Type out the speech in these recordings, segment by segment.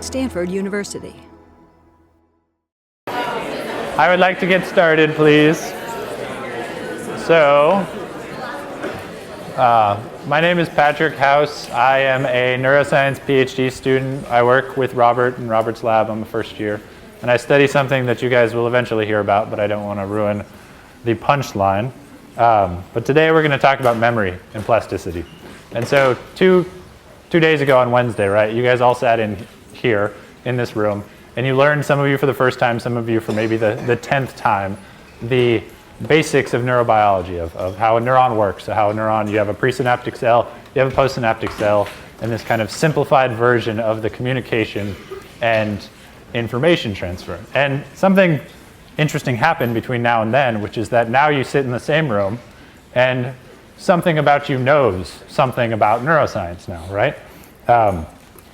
Stanford University. I would like to get started, please. So, my name is Patrick House. I am a neuroscience PhD student. I work with Robert in Robert's lab. I'm a first year. And I study something that you guys will eventually hear about, but I don't want to ruin the punchline. But today we're going to talk about memory and plasticity. And so two days ago on Wednesday, right, you guys all sat in here in this room, and you learned, some of you for the first time, some of you for maybe the 10th time, the basics of neurobiology, of how a neuron works. So how a neuron, you have a presynaptic cell, you have a postsynaptic cell, and this kind of simplified version of the communication and information transfer. And something interesting happened between now and then, which is that now you sit in the same room, and something about you knows something about neuroscience now, right?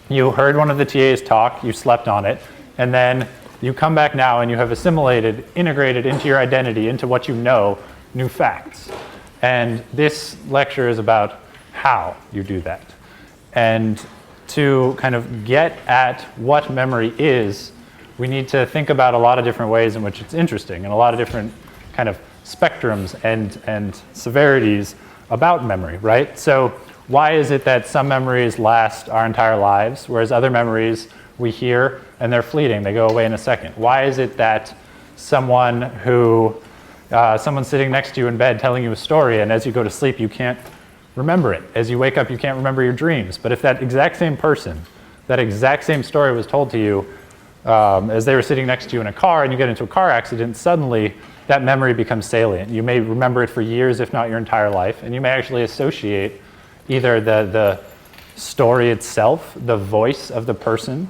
You heard one of the TAs talk, you slept on it, and then you come back now and you have assimilated, integrated into your identity, into what you know, new facts. And this lecture is about how you do that. And to kind of get at what memory is, we need to think about a lot of different ways in which it's interesting, and a lot of different kind of spectrums and severities about memory, right? So why is it that some memories last our entire lives, whereas other memories we hear and they're fleeting, they go away in a second? Why is it that someone someone's sitting next to you in bed telling you a story, and as you go to sleep you can't remember it? As you wake up you can't remember your dreams. But if that exact same person, that exact same story was told to you as they were sitting next to you in a car, and you get into a car accident, suddenly that memory becomes salient. You may remember it for years, if not your entire life, and you may actually associate either the story itself, the voice of the person,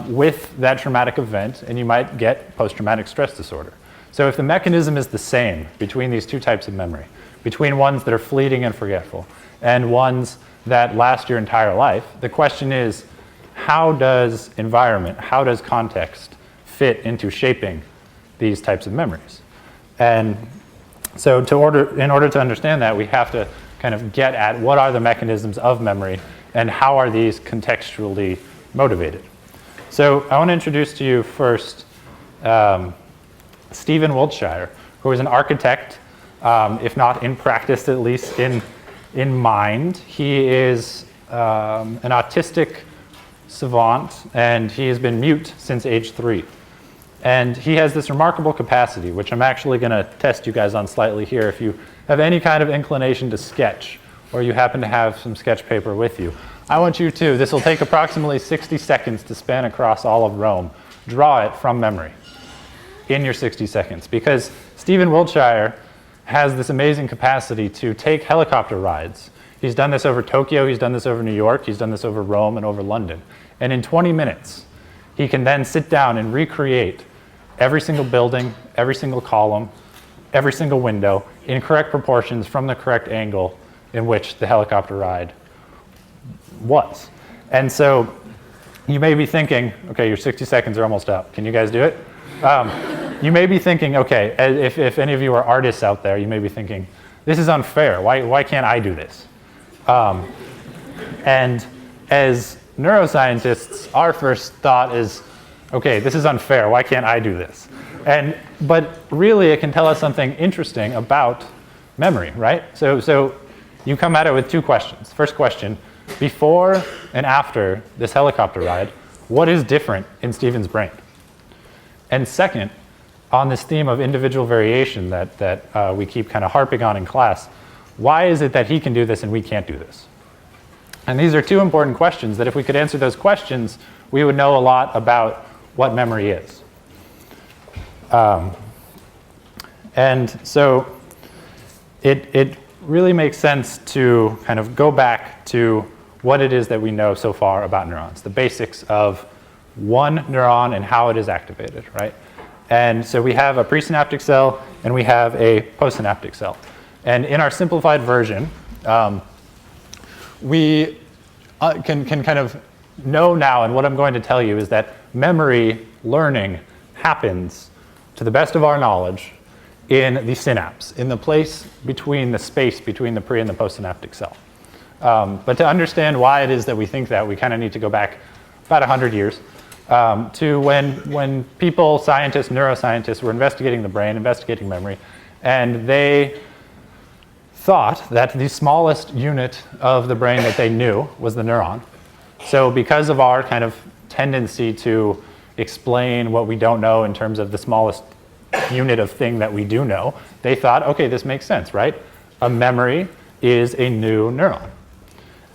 with that traumatic event, and you might get post-traumatic stress disorder. So if the mechanism is the same between these two types of memory, between ones that are fleeting and forgetful and ones that last your entire life, the question is, how does environment, how does context fit into shaping these types of memories? And so in order to understand that, we have to kind of get at what are the mechanisms of memory and how are these contextually motivated. So I want to introduce to you first Stephen Wiltshire, who is an architect, if not in practice, at least in mind. He is an autistic savant, and he has been mute since age 3. And he has this remarkable capacity, which I'm actually going to test you guys on slightly here. If you have any kind of inclination to sketch, or you happen to have some sketch paper with you, I want you to, this will take approximately 60 seconds to span across all of Rome. Draw it from memory in your 60 seconds. Because Stephen Wiltshire has this amazing capacity to take helicopter rides. He's done this over Tokyo, he's done this over New York, he's done this over Rome and over London. And in 20 minutes, he can then sit down and recreate every single building, every single column, every single window in correct proportions from the correct angle in which the helicopter ride was. And so you may be thinking, okay, your 60 seconds are almost up. Can you guys do it? You may be thinking, okay, if any of you are artists out there, you may be thinking, this is unfair. Why can't I do this? And as neuroscientists, our first thought is, okay, this is unfair. Why can't I do this? But really, it can tell us something interesting about memory, right? So you come at it with two questions. First question, before and after this helicopter ride, what is different in Stephen's brain? And second, on this theme of individual variation that we keep kind of harping on in class, why is it that he can do this and we can't do this? And these are two important questions that if we could answer those questions, we would know a lot about what memory is. And so it really makes sense to kind of go back to what it is that we know so far about neurons, the basics of one neuron and how it is activated, right? And so we have a presynaptic cell and we have a postsynaptic cell. And in our simplified version, we can kind of know now, and what I'm going to tell you is that memory learning happens, to the best of our knowledge, in the synapse, in the place between the space between the pre and the postsynaptic cell. But to understand why it is that we think that, we kind of need to go back about 100 years, to when people, scientists, neuroscientists, were investigating the brain, investigating memory, and they thought that the smallest unit of the brain that they knew was the neuron. So because of our kind of tendency to explain what we don't know in terms of the smallest unit of thing that we do know, they thought, okay, this makes sense, right? A memory is a new neuron.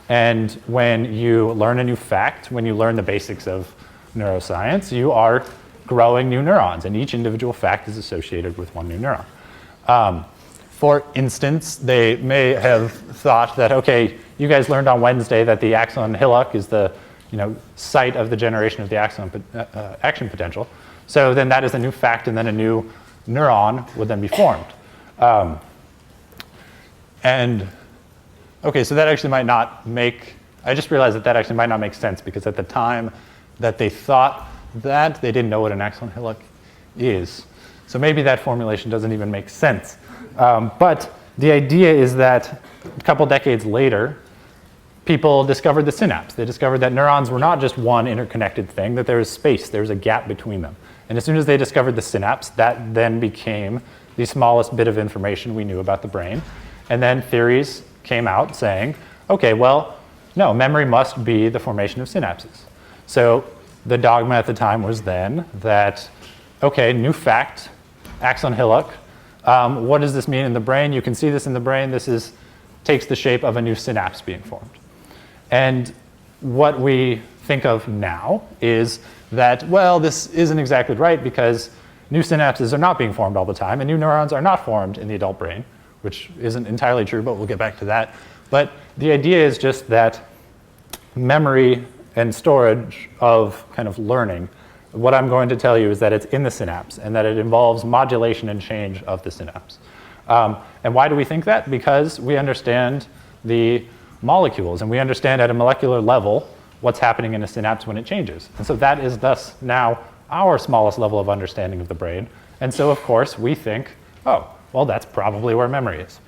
And when you learn a new fact, when you learn the basics of neuroscience, you are growing new neurons, and each individual fact is associated with one new neuron. For instance, they may have thought that, okay, you guys learned on Wednesday that the axon hillock is the site of the generation of the axon action potential. So then that is a new fact, and then a new neuron would then be formed. And okay, so that actually might not make, I just realized that that actually might not make sense, because at the time that they thought that, they didn't know what an axon hillock is. So maybe that formulation doesn't even make sense. But the idea is that a couple decades later, people discovered the synapse. They discovered that neurons were not just one interconnected thing, that there was space, there was a gap between them. And as soon as they discovered the synapse, that then became the smallest bit of information we knew about the brain. And then theories came out saying, okay, well, no, memory must be the formation of synapses. So the dogma at the time was then that, okay, new fact, axon hillock. What does this mean in the brain? You can see this in the brain. This takes the shape of a new synapse being formed. And what we think of now is that, well, this isn't exactly right, because new synapses are not being formed all the time, and new neurons are not formed in the adult brain, which isn't entirely true, but we'll get back to that. But the idea is just that memory and storage of kind of learning, what I'm going to tell you is that it's in the synapse, and that it involves modulation and change of the synapse. And why do we think that? Because we understand the molecules, and we understand at a molecular level what's happening in a synapse when it changes. And so that is thus now our smallest level of understanding of the brain. And so, of course, we think, oh, well, that's probably where memory is.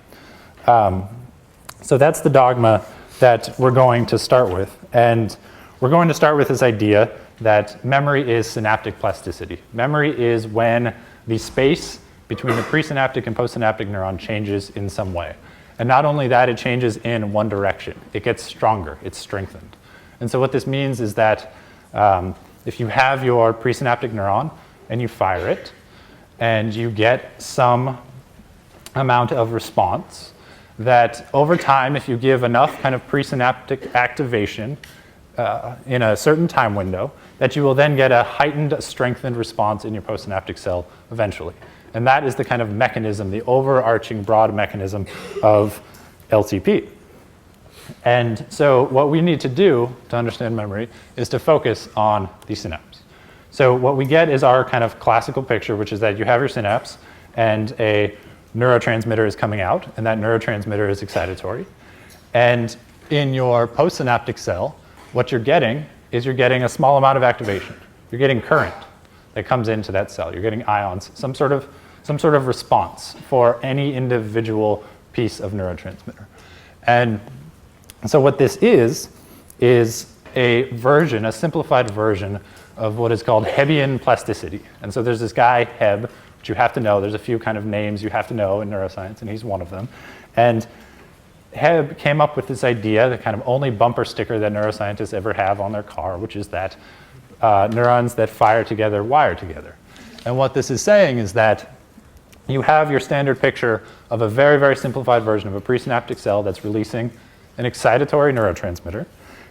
So that's the dogma that we're going to start with. And we're going to start with this idea that memory is synaptic plasticity. Memory is when the space between the presynaptic and postsynaptic neuron changes in some way. And not only that, it changes in one direction. It gets stronger, it's strengthened. And so what this means is that if you have your presynaptic neuron and you fire it, and you get some amount of response, that over time, if you give enough kind of presynaptic activation in a certain time window, that you will then get a heightened, strengthened response in your postsynaptic cell eventually. And that is the kind of mechanism, the overarching broad mechanism of LTP. And so what we need to do to understand memory is to focus on the synapse. So what we get is our kind of classical picture, which is that you have your synapse and a neurotransmitter is coming out, and that neurotransmitter is excitatory. And in your postsynaptic cell, what you're getting is you're getting a small amount of activation. You're getting current that comes into that cell. You're getting ions, some sort of response for any individual piece of neurotransmitter. And so what this is a version, a simplified version of what is called Hebbian plasticity. And so there's this guy, Hebb, which you have to know. There's a few kind of names you have to know in neuroscience, and he's one of them. And Hebb came up with this idea, the kind of only bumper sticker that neuroscientists ever have on their car, which is that neurons that fire together wire together. And what this is saying is that you have your standard picture of a very, very simplified version of a presynaptic cell that's releasing an excitatory neurotransmitter,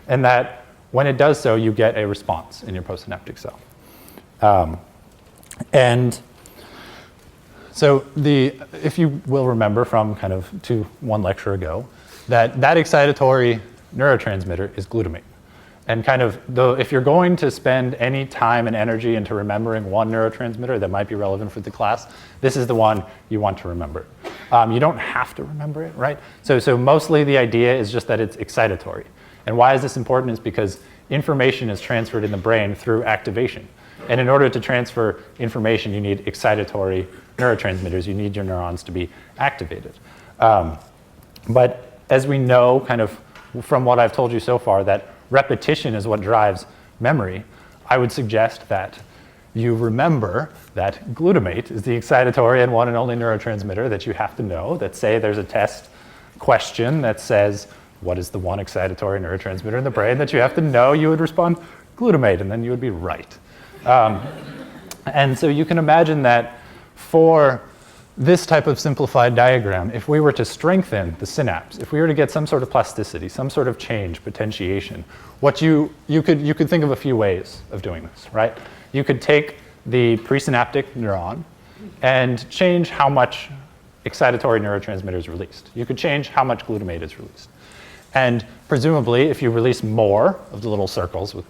and that when it does so, you get a response in your postsynaptic cell. And so if you will remember from kind of one lecture ago, that excitatory neurotransmitter is glutamate. And kind of, if you're going to spend any time and energy into remembering one neurotransmitter that might be relevant for the class, this is the one you want to remember. You don't have to remember it, right? So mostly the idea is just that it's excitatory. And why is this important is because information is transferred in the brain through activation. And in order to transfer information, you need excitatory neurotransmitters. You need your neurons to be activated. But as we know, kind of from what I've told you so far, that repetition is what drives memory, I would suggest that you remember that glutamate is the excitatory and one and only neurotransmitter that you have to know. That say there's a test question that says, what is the one excitatory neurotransmitter in the brain that you have to know, you would respond glutamate, and then you would be right. And so you can imagine that for this type of simplified diagram, if we were to strengthen the synapse, if we were to get some sort of plasticity, some sort of change, potentiation, what you could think of a few ways of doing this, right? You could take the presynaptic neuron and change how much excitatory neurotransmitter is released. You could change how much glutamate is released. And presumably, if you release more of the little circles with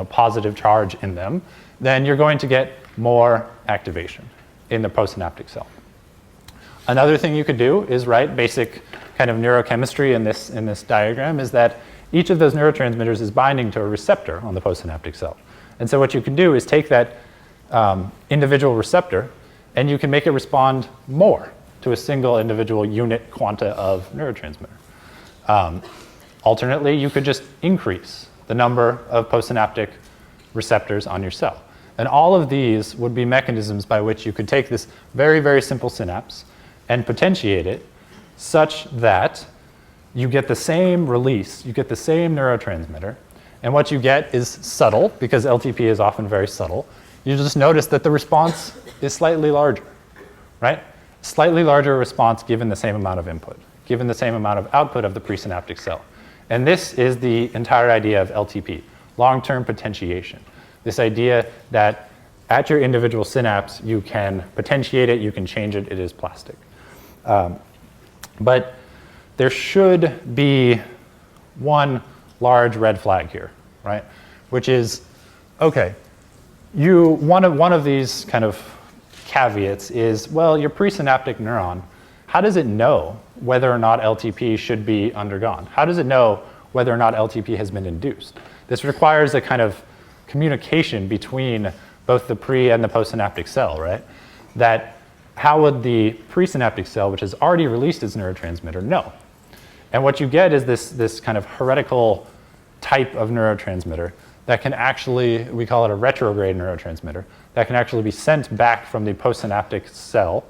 positive charge in them, then you're going to get more activation in the postsynaptic cell. Another thing you could do is write basic kind of neurochemistry in this diagram is that each of those neurotransmitters is binding to a receptor on the postsynaptic cell. And so what you can do is take that individual receptor and you can make it respond more to a single individual unit quanta of neurotransmitter. Alternately, you could just increase the number of postsynaptic receptors on your cell. And all of these would be mechanisms by which you could take this very, very simple synapse and potentiate it such that you get the same release, you get the same neurotransmitter, and what you get is subtle, because LTP is often very subtle. You just notice that the response is slightly larger, right? Slightly larger response given the same amount of input, given the same amount of output of the presynaptic cell. And this is the entire idea of LTP, long-term potentiation. This idea that at your individual synapse, you can potentiate it, you can change it, it is plastic. But there should be one large red flag here, right? Which is, okay, one of these kind of caveats is, well, your presynaptic neuron, how does it know whether or not LTP should be undergone? How does it know whether or not LTP has been induced? This requires a kind of communication between both the pre and the postsynaptic cell, right? That how would the presynaptic cell, which has already released its neurotransmitter, know? And what you get is this kind of heretical type of neurotransmitter that can actually, we call it a retrograde neurotransmitter, that can actually be sent back from the postsynaptic cell.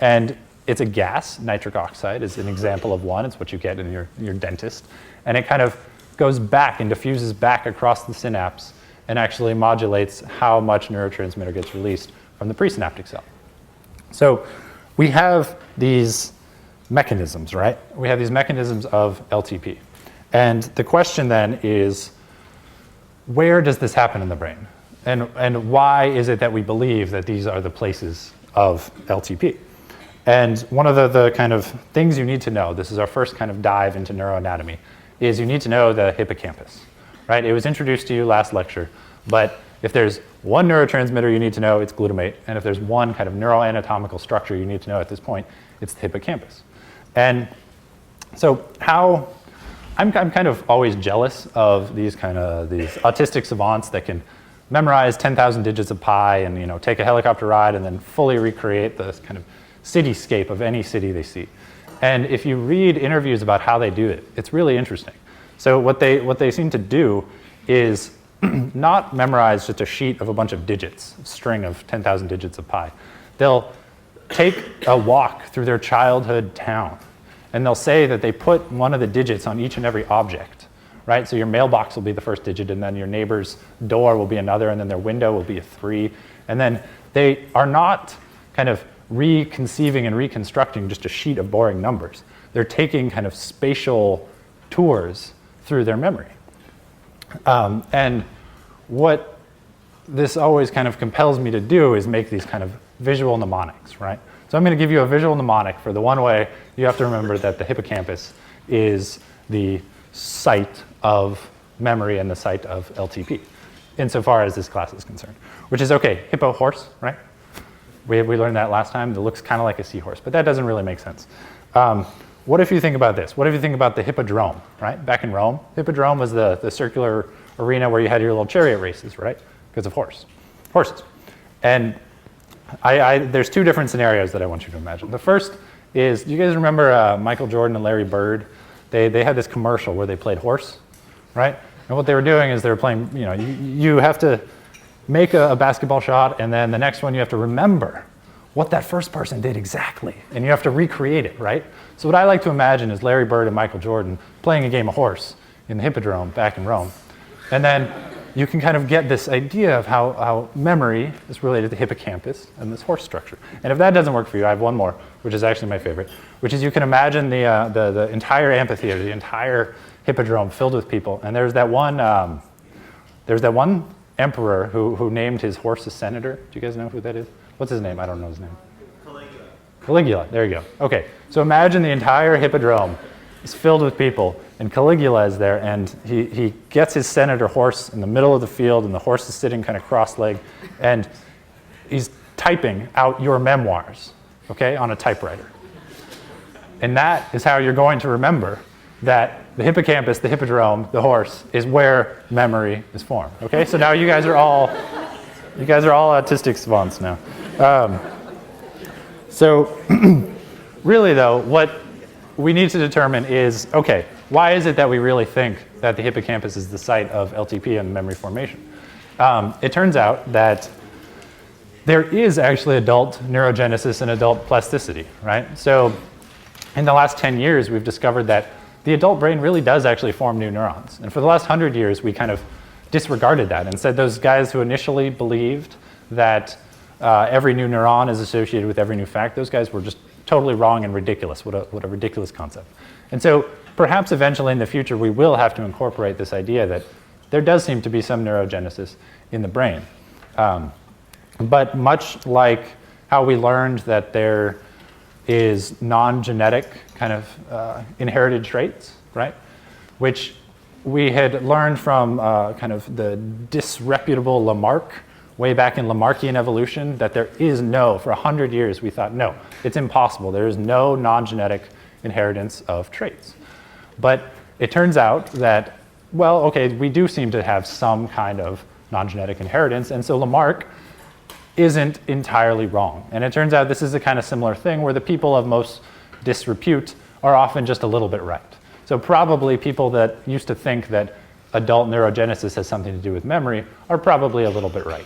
And it's a gas, nitric oxide is an example of one. It's what you get in your dentist. And it kind of goes back and diffuses back across the synapse and actually modulates how much neurotransmitter gets released from the presynaptic cell. So we have these mechanisms, right? We have these mechanisms of LTP. And the question then is, where does this happen in the brain? And why is it that we believe that these are the places of LTP? And one of the kind of things you need to know, this is our first kind of dive into neuroanatomy, is you need to know the hippocampus, right? It was introduced to you last lecture, but if there's one neurotransmitter you need to know, it's glutamate. And if there's one kind of neuroanatomical structure you need to know at this point, it's the hippocampus. And so I'm kind of always jealous of these autistic savants that can memorize 10,000 digits of pi and take a helicopter ride and then fully recreate this kind of cityscape of any city they see. And if you read interviews about how they do it, it's really interesting. So what they seem to do is not memorize just a sheet of a bunch of digits, a string of 10,000 digits of pi. They'll take a walk through their childhood town, and they'll say that they put one of the digits on each and every object, right? So your mailbox will be the first digit, and then your neighbor's door will be another, and then their window will be a 3. And then they are not kind of reconceiving and reconstructing just a sheet of boring numbers. They're taking kind of spatial tours through their memory. And what this always kind of compels me to do is make these kind of visual mnemonics, right? So I'm going to give you a visual mnemonic for the one way you have to remember that the hippocampus is the site of memory and the site of LTP, insofar as this class is concerned, which is okay, hippo horse, right? We learned that last time. It looks kind of like a seahorse, but that doesn't really make sense. What if you think about this? What if you think about the hippodrome, right? Back in Rome, hippodrome was the circular arena where you had your little chariot races, right? Because of horses. And there's two different scenarios that I want you to imagine. The first is, do you guys remember Michael Jordan and Larry Bird? They had this commercial where they played horse, right? And what they were doing is they were playing, you have to make a basketball shot, and then the next one you have to remember what that first person did exactly, and you have to recreate it, right? So what I like to imagine is Larry Bird and Michael Jordan playing a game of horse in the Hippodrome back in Rome. And then you can kind of get this idea of how memory is related to the hippocampus and this horse structure. And if that doesn't work for you, I have one more, which is actually my favorite, which is you can imagine the entire amphitheater, the entire Hippodrome filled with people. And there's that one emperor who named his horse a senator. Do you guys know who that is? What's his name? I don't know his name. Caligula. Caligula, there you go. Okay, so imagine the entire Hippodrome is filled with people, and Caligula is there, and he gets his senator horse in the middle of the field, and the horse is sitting kind of cross-legged, and he's typing out your memoirs, okay, on a typewriter. And that is how you're going to remember that the hippocampus, the hippodrome, the horse, is where memory is formed, okay? So now you guys are all autistic savants now. So really, though, what we need to determine is, okay, why is it that we really think that the hippocampus is the site of LTP and memory formation? It turns out that there is actually adult neurogenesis and adult plasticity, right? So in the last 10 years, we've discovered that the adult brain really does actually form new neurons. And for the last 100 years, we kind of disregarded that and said those guys who initially believed that every new neuron is associated with every new fact, those guys were just totally wrong and ridiculous. What a ridiculous concept. And so perhaps eventually in the future we will have to incorporate this idea that there does seem to be some neurogenesis in the brain. But much like how we learned that there is non-genetic kind of inherited traits, right? Which we had learned from kind of the disreputable Lamarck way back in Lamarckian evolution, that there is for 100 years we thought, no, it's impossible. There is no non-genetic inheritance of traits. But it turns out that, well, okay, we do seem to have some kind of non-genetic inheritance, and so Lamarck isn't entirely wrong. And it turns out this is a kind of similar thing where the people of most disrepute are often just a little bit right. So probably people that used to think that adult neurogenesis has something to do with memory are probably a little bit right.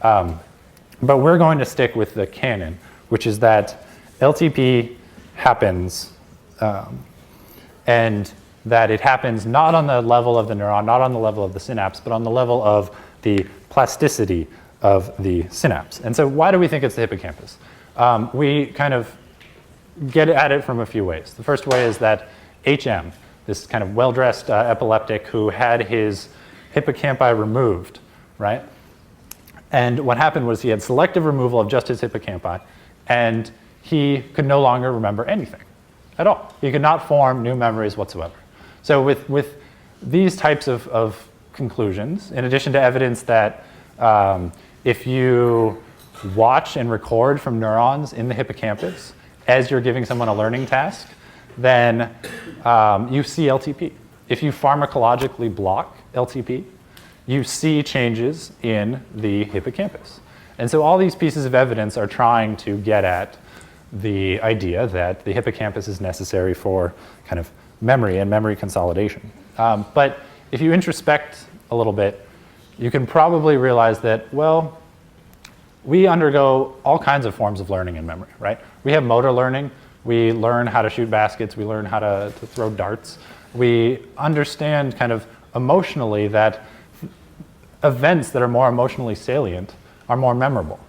But we're going to stick with the canon, which is that LTP happens and that it happens not on the level of the neuron, not on the level of the synapse, but on the level of the plasticity of the synapse. And so why do we think it's the hippocampus? We kind of get at it from a few ways. The first way is that HM, this kind of well-dressed epileptic who had his hippocampi removed, right? And what happened was he had selective removal of just his hippocampi, and he could no longer remember anything at all. He could not form new memories whatsoever. So with these types of conclusions, in addition to evidence that if you watch and record from neurons in the hippocampus as you're giving someone a learning task, then you see LTP. If you pharmacologically block LTP, you see changes in the hippocampus. And so all these pieces of evidence are trying to get at the idea that the hippocampus is necessary for kind of memory and memory consolidation. But if you introspect a little bit, you can probably realize that, well, we undergo all kinds of forms of learning and memory, right? We have motor learning. We learn how to shoot baskets. We learn how to throw darts. We understand kind of emotionally that events that are more emotionally salient are more memorable.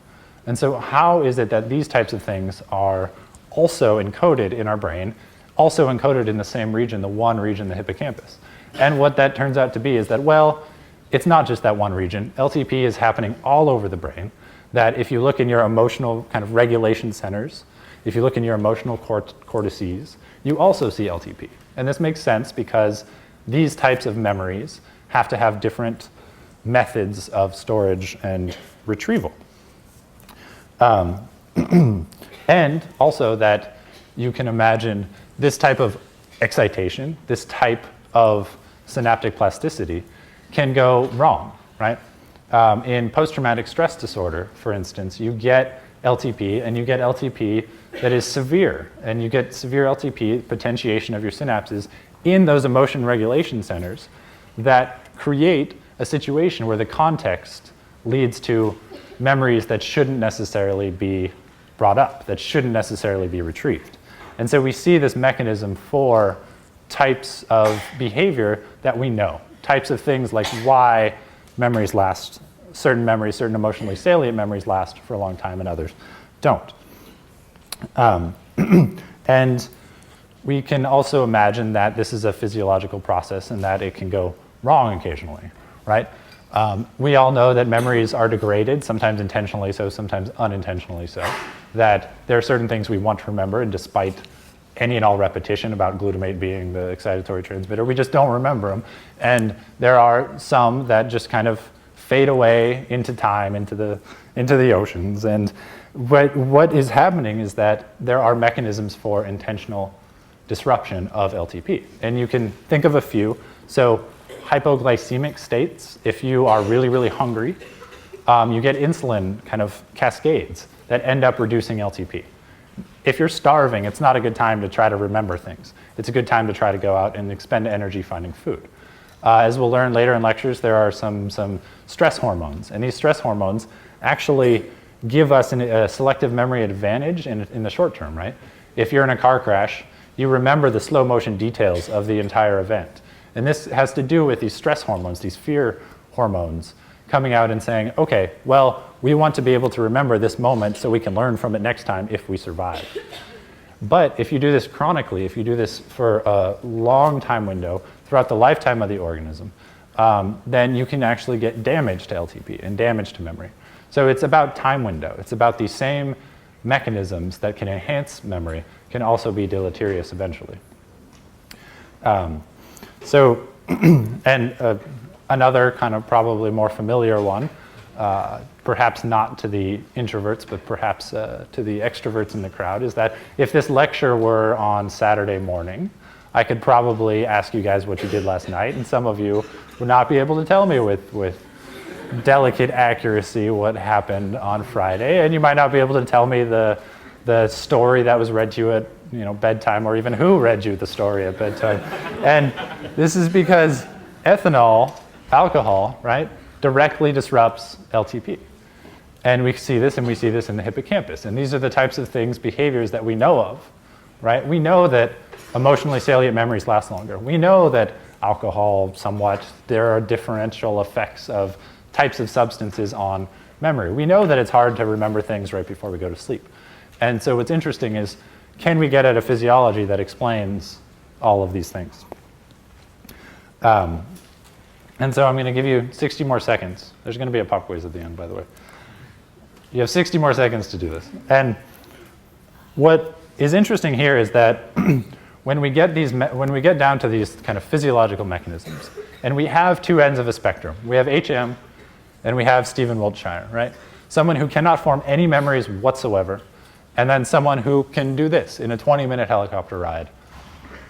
And so how is it that these types of things are also encoded in our brain, also encoded in the same region, the one region, the hippocampus? And what that turns out to be is that, well, it's not just that one region. LTP is happening all over the brain, that if you look in your emotional kind of regulation centers, if you look in your emotional cortices, you also see LTP. And this makes sense because these types of memories have to have different methods of storage and retrieval. And also that you can imagine this type of excitation, this type of synaptic plasticity can go wrong, right? In post-traumatic stress disorder, for instance, you get LTP, and you get LTP that is severe, and you get severe LTP, potentiation of your synapses, in those emotion regulation centers that create a situation where the context leads to memories that shouldn't necessarily be brought up, that shouldn't necessarily be retrieved. And so we see this mechanism for types of behavior that we know, types of things like why memories last, certain emotionally salient memories last for a long time and others don't. And we can also imagine that this is a physiological process and that it can go wrong occasionally, right? We all know that memories are degraded, sometimes intentionally so, sometimes unintentionally so, that there are certain things we want to remember, and despite any and all repetition about glutamate being the excitatory transmitter, we just don't remember them. And there are some that just kind of fade away into time, into the oceans. And what is happening is that there are mechanisms for intentional disruption of LTP. And you can think of a few. So hypoglycemic states, if you are really, really hungry, you get insulin kind of cascades that end up reducing LTP. If you're starving, it's not a good time to try to remember things. It's a good time to try to go out and expend energy finding food. As we'll learn later in lectures, there are some stress hormones, and these stress hormones actually give us a selective memory advantage in the short term, right? If you're in a car crash, you remember the slow motion details of the entire event. And this has to do with these stress hormones, these fear hormones, coming out and saying, okay, well, we want to be able to remember this moment so we can learn from it next time if we survive. But if you do this chronically, if you do this for a long time window throughout the lifetime of the organism, then you can actually get damage to LTP and damage to memory. So it's about time window. It's about these same mechanisms that can enhance memory can also be deleterious eventually. Another kind of probably more familiar one, perhaps not to the introverts, but perhaps to the extroverts in the crowd, is that if this lecture were on Saturday morning, I could probably ask you guys what you did last night, and some of you would not be able to tell me with delicate accuracy what happened on Friday, and you might not be able to tell me the story that was read to you at bedtime, or even who read you the story at bedtime. And this is because ethanol, alcohol, right, directly disrupts LTP. And we see this in the hippocampus. And these are the types of things, behaviors that we know of, right? We know that emotionally salient memories last longer. We know that alcohol, somewhat, there are differential effects of types of substances on memory. We know that it's hard to remember things right before we go to sleep. And so what's interesting is, can we get at a physiology that explains all of these things? And so I'm going to give you 60 more seconds. There's going to be a pop quiz at the end, by the way. You have 60 more seconds to do this. And what is interesting here is that when we get down to these kind of physiological mechanisms, and we have two ends of a spectrum. We have HM, and we have Stephen Wiltshire, right? Someone who cannot form any memories whatsoever, and then someone who can do this in a 20-minute helicopter ride,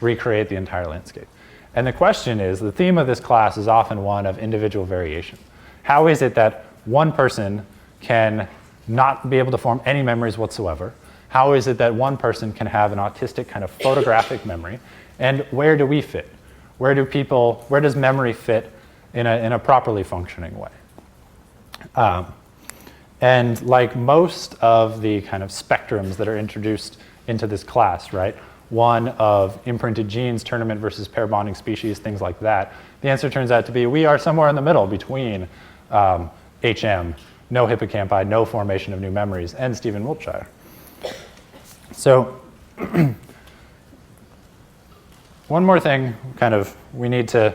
recreate the entire landscape. And the question is, the theme of this class is often one of individual variation. How is it that one person can not be able to form any memories whatsoever? How is it that one person can have an autistic kind of photographic memory? And where do we fit? Where does memory fit in a properly functioning way? And like most of the kind of spectrums that are introduced into this class, right? One of imprinted genes, tournament versus pair bonding species, things like that. The answer turns out to be we are somewhere in the middle between HM, no hippocampi, no formation of new memories, and Stephen Wiltshire. So one more thing we need to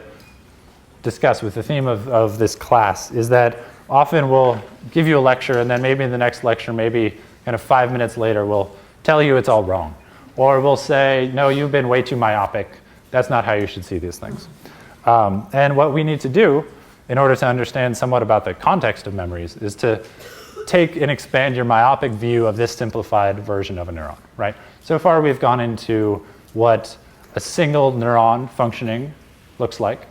discuss with the theme of this class is that often we'll give you a lecture, and then maybe in the next lecture, maybe kind of 5 minutes later, we'll tell you it's all wrong. Or we'll say, no, you've been way too myopic. That's not how you should see these things. And what we need to do in order to understand somewhat about the context of memories is to take and expand your myopic view of this simplified version of a neuron, right? So far, we've gone into what a single neuron functioning looks like.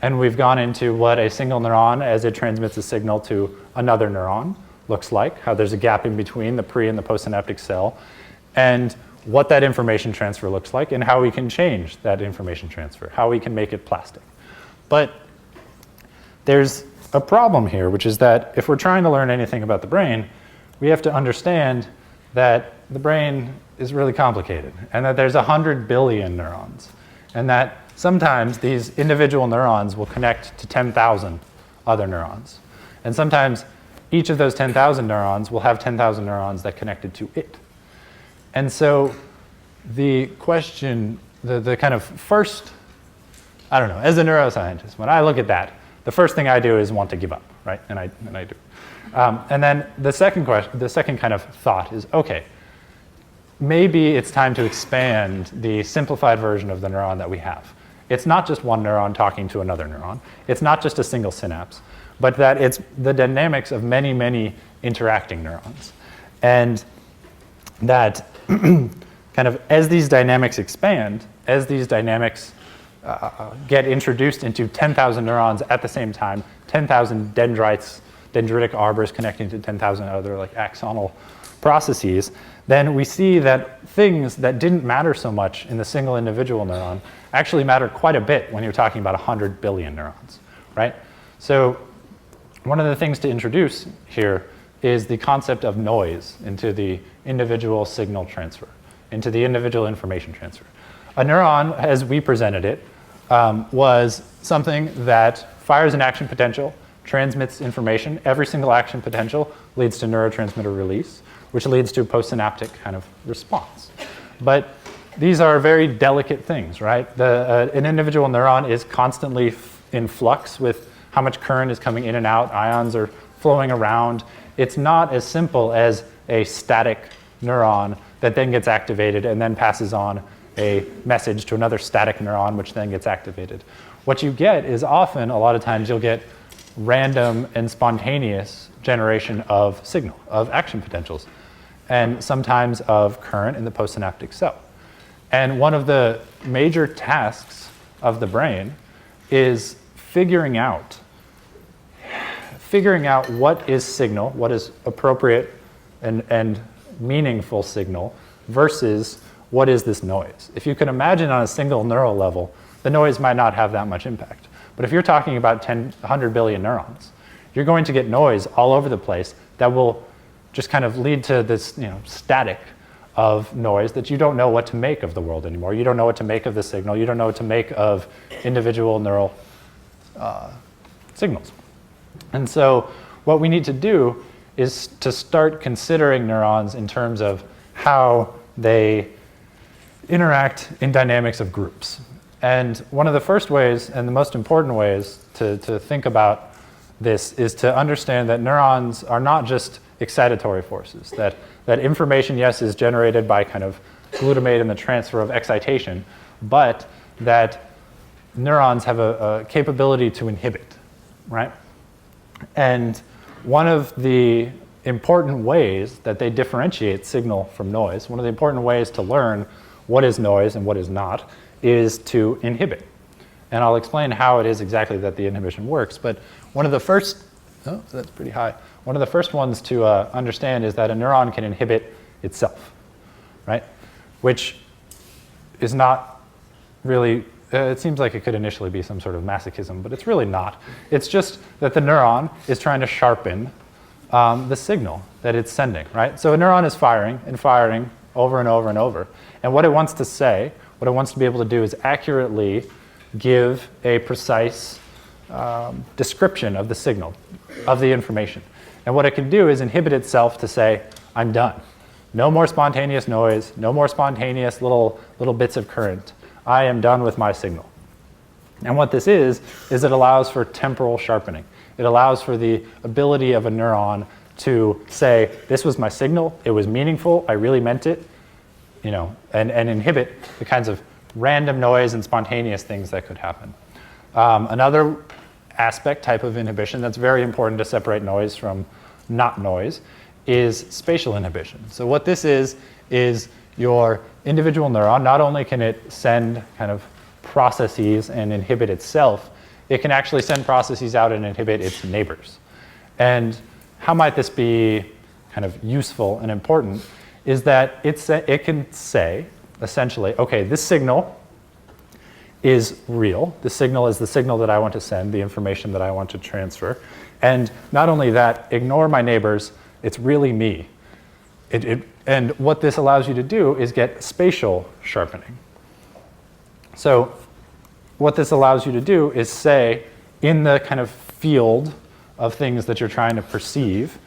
And we've gone into what a single neuron, as it transmits a signal to another neuron, looks like, how there's a gap in between the pre and the postsynaptic cell, and what that information transfer looks like, and how we can change that information transfer, how we can make it plastic. But there's a problem here, which is that if we're trying to learn anything about the brain, we have to understand that the brain is really complicated and that there's 100 billion neurons, and that sometimes these individual neurons will connect to 10,000 other neurons. And sometimes each of those 10,000 neurons will have 10,000 neurons that connected to it. And so the question, the kind of first, I don't know, as a neuroscientist, when I look at that, the first thing I do is want to give up, right? And I do. And then the second kind of thought is, okay, maybe it's time to expand the simplified version of the neuron that we have. It's not just one neuron talking to another neuron. It's not just a single synapse, but that it's the dynamics of many, many interacting neurons. And that kind of as these dynamics expand, as these dynamics get introduced into 10,000 neurons at the same time, 10,000 dendritic arbors connecting to 10,000 other like axonal processes, then we see that things that didn't matter so much in the single individual neuron actually matter quite a bit when you're talking about 100 billion neurons, right? So one of the things to introduce here is the concept of noise into the individual signal transfer, into the individual information transfer. A neuron, as we presented it, was something that fires an action potential, transmits information. Every single action potential leads to neurotransmitter release, which leads to a postsynaptic kind of response. But these are very delicate things, right? An individual neuron is constantly in flux with how much current is coming in and out, ions are flowing around. It's not as simple as a static neuron that then gets activated and then passes on a message to another static neuron, which then gets activated. What you get is often, a lot of times, you'll get random and spontaneous generation of signal, of action potentials, and sometimes of current in the postsynaptic cell. And one of the major tasks of the brain is figuring out what is signal, what is appropriate and meaningful signal versus what is this noise. If you can imagine on a single neural level, the noise might not have that much impact. But if you're talking about 100 billion neurons, you're going to get noise all over the place that will just kind of lead to this static of noise that you don't know what to make of the world anymore. You don't know what to make of the signal. You don't know what to make of individual neural signals. And so what we need to do is to start considering neurons in terms of how they interact in dynamics of groups. And one of the first ways and the most important ways to think about this is to understand that neurons are not just excitatory forces, that information, yes, is generated by kind of glutamate and the transfer of excitation, but that neurons have a capability to inhibit, right? And one of the important ways that they differentiate signal from noise, one of the important ways to learn what is noise and what is not, is to inhibit. And I'll explain how it is exactly that the inhibition works. But one of the first, that's pretty high. One of the first ones to understand is that a neuron can inhibit itself, right? Which is not really, it seems like it could initially be some sort of masochism, but it's really not. It's just that the neuron is trying to sharpen the signal that it's sending, right? So a neuron is firing and firing over and over and over. And what it wants to say, what it wants to be able to do is accurately give a precise description of the signal, of the information. And what it can do is inhibit itself to say, I'm done. No more spontaneous noise, no more spontaneous little bits of current. I am done with my signal. And what this is it allows for temporal sharpening. It allows for the ability of a neuron to say, this was my signal, it was meaningful, I really meant it, and inhibit the kinds of random noise and spontaneous things that could happen. Another type of inhibition that's very important to separate noise from not noise is spatial inhibition. So what this is your individual neuron, not only can it send kind of processes and inhibit itself, it can actually send processes out and inhibit its neighbors. And how might this be kind of useful and important is that it can say, essentially, okay, this signal is real. The signal is the signal that I want to send, the information that I want to transfer. And not only that, ignore my neighbors, it's really me. And what this allows you to do is get spatial sharpening. So what this allows you to do is say, in the kind of field of things that you're trying to perceive,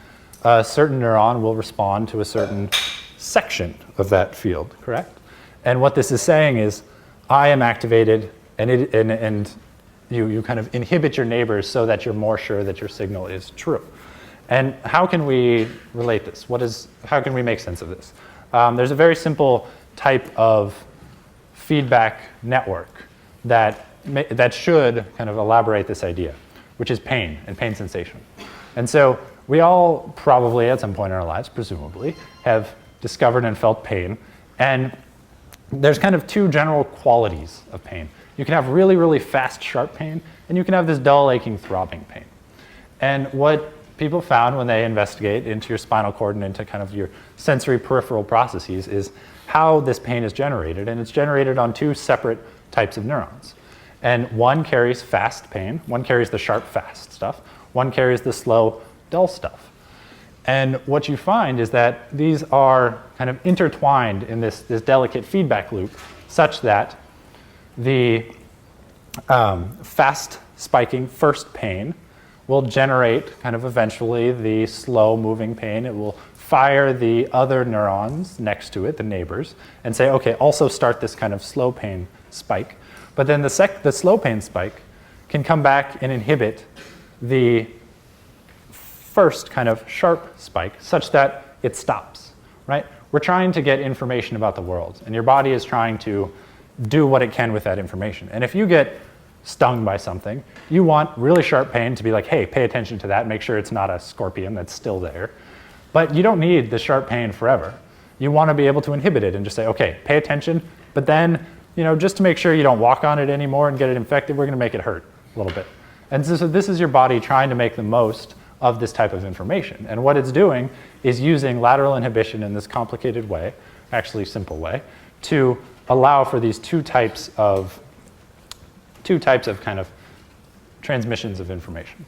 a certain neuron will respond to a certain section of that field, correct? And what this is saying is, I am activated, and you kind of inhibit your neighbors so that you're more sure that your signal is true. And how can we relate this? How can we make sense of this? There's a very simple type of feedback network that should kind of elaborate this idea, which is pain and pain sensation. And so we all probably at some point in our lives, presumably, have discovered and felt pain. And there's kind of two general qualities of pain. You can have really, really fast, sharp pain, and you can have this dull, aching, throbbing pain. And what people found when they investigate into your spinal cord and into kind of your sensory peripheral processes is how this pain is generated. And it's generated on two separate types of neurons. And one carries fast pain, one carries the sharp, fast stuff, one carries the slow, dull stuff. And what you find is that these are kind of intertwined in this delicate feedback loop, such that the fast spiking first pain will generate kind of eventually the slow moving pain. It will fire the other neurons next to it, the neighbors, and say, okay, also start this kind of slow pain spike. But then the slow pain spike can come back and inhibit the first kind of sharp spike such that it stops, right? We're trying to get information about the world, and your body is trying to do what it can with that information. And if you get stung by something, you want really sharp pain to be like, hey, pay attention to that, make sure it's not a scorpion that's still there. But you don't need the sharp pain forever. You want to be able to inhibit it and just say, okay, pay attention, but then, just to make sure you don't walk on it anymore and get it infected, we're going to make it hurt a little bit. And so this is your body trying to make the most of this type of information. And what it's doing is using lateral inhibition in this complicated way, actually simple way, to allow for these two types of kind of transmissions of information.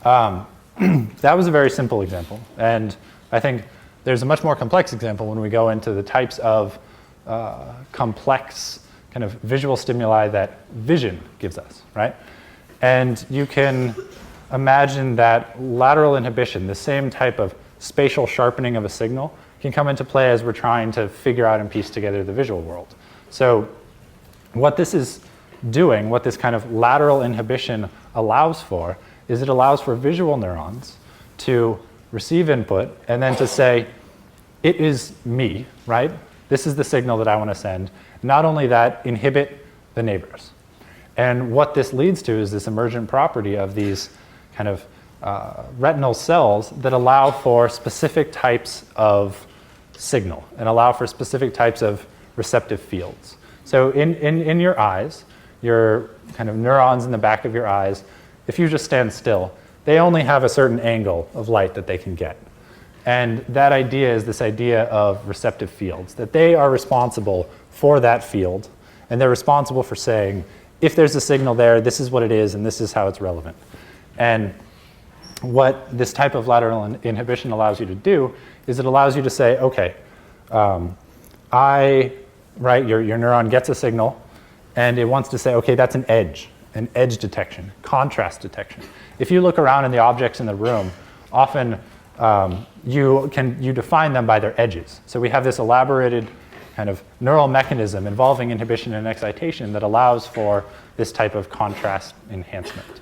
That was a very simple example. And I think there's a much more complex example when we go into the types of complex kind of visual stimuli that vision gives us, right? And you can imagine that lateral inhibition, the same type of spatial sharpening of a signal, can come into play as we're trying to figure out and piece together the visual world. So what this is doing, what this kind of lateral inhibition allows for, is it allows for visual neurons to receive input and then to say, it is me, right? This is the signal that I want to send. Not only that, inhibit the neighbors. And what this leads to is this emergent property of these kind of retinal cells that allow for specific types of signal and allow for specific types of receptive fields. So in your eyes, your kind of neurons in the back of your eyes, if you just stand still, they only have a certain angle of light that they can get. And that idea is this idea of receptive fields, that they are responsible for that field, and they're responsible for saying, if there's a signal there, this is what it is, and this is how it's relevant. And what this type of lateral inhibition allows you to do is it allows you to say, okay, your neuron gets a signal, and it wants to say, okay, that's an edge detection, contrast detection. If you look around in the objects in the room, often you define them by their edges. So we have this elaborated kind of neural mechanism involving inhibition and excitation that allows for this type of contrast enhancement.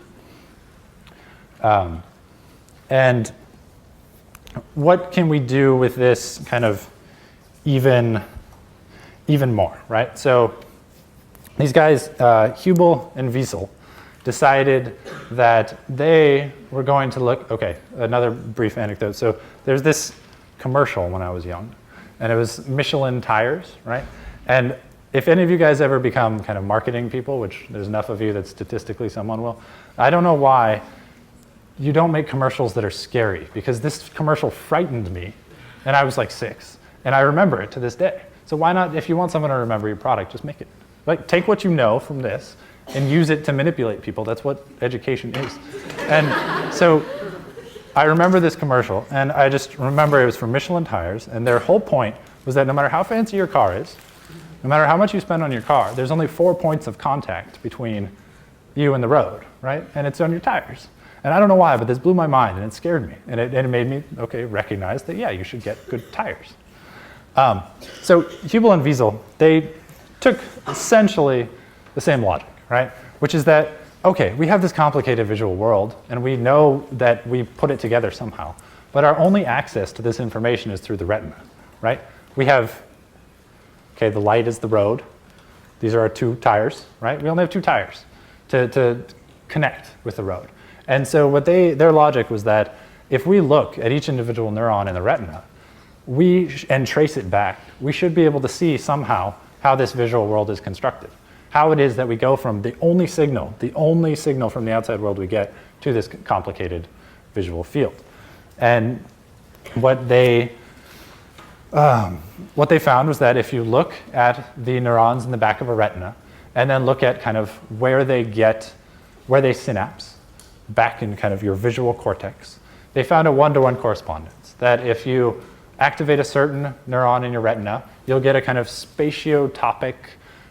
And what can we do with this kind of even more, right? So these guys, Hubel and Wiesel, decided that they were going to look, okay, another brief anecdote. So there's this commercial when I was young, and it was Michelin tires, right? And if any of you guys ever become kind of marketing people, which there's enough of you that statistically someone will, I don't know why you don't make commercials that are scary, because this commercial frightened me, and I was like 6, and I remember it to this day. So why not, if you want someone to remember your product, just make it Like, take what you know from this and use it to manipulate people. That's what education is. And so I remember this commercial, and I just remember it was for Michelin tires, and their whole point was that no matter how fancy your car is, no matter how much you spend on your car, there's only 4 points of contact between you and the road, right? And it's on your tires. And I don't know why, but this blew my mind, and it scared me. And it made me, recognize that, yeah, you should get good tires. So Hubel and Wiesel, they took essentially the same logic, right? Which is that, okay, we have this complicated visual world, and we know that we put it together somehow. But our only access to this information is through the retina, right? We have, the light is the road. These are our 2 tires, right? We only have 2 tires to connect with the road. And so their logic was that if we look at each individual neuron in the retina, and trace it back, we should be able to see somehow how this visual world is constructed. How it is that we go from the only signal from the outside world we get to this complicated visual field. And what they found was that if you look at the neurons in the back of a retina and then look at kind of where they synapse back in kind of your visual cortex, they found a 1-to-1 correspondence. That if you activate a certain neuron in your retina, you'll get a kind of spatiotopic,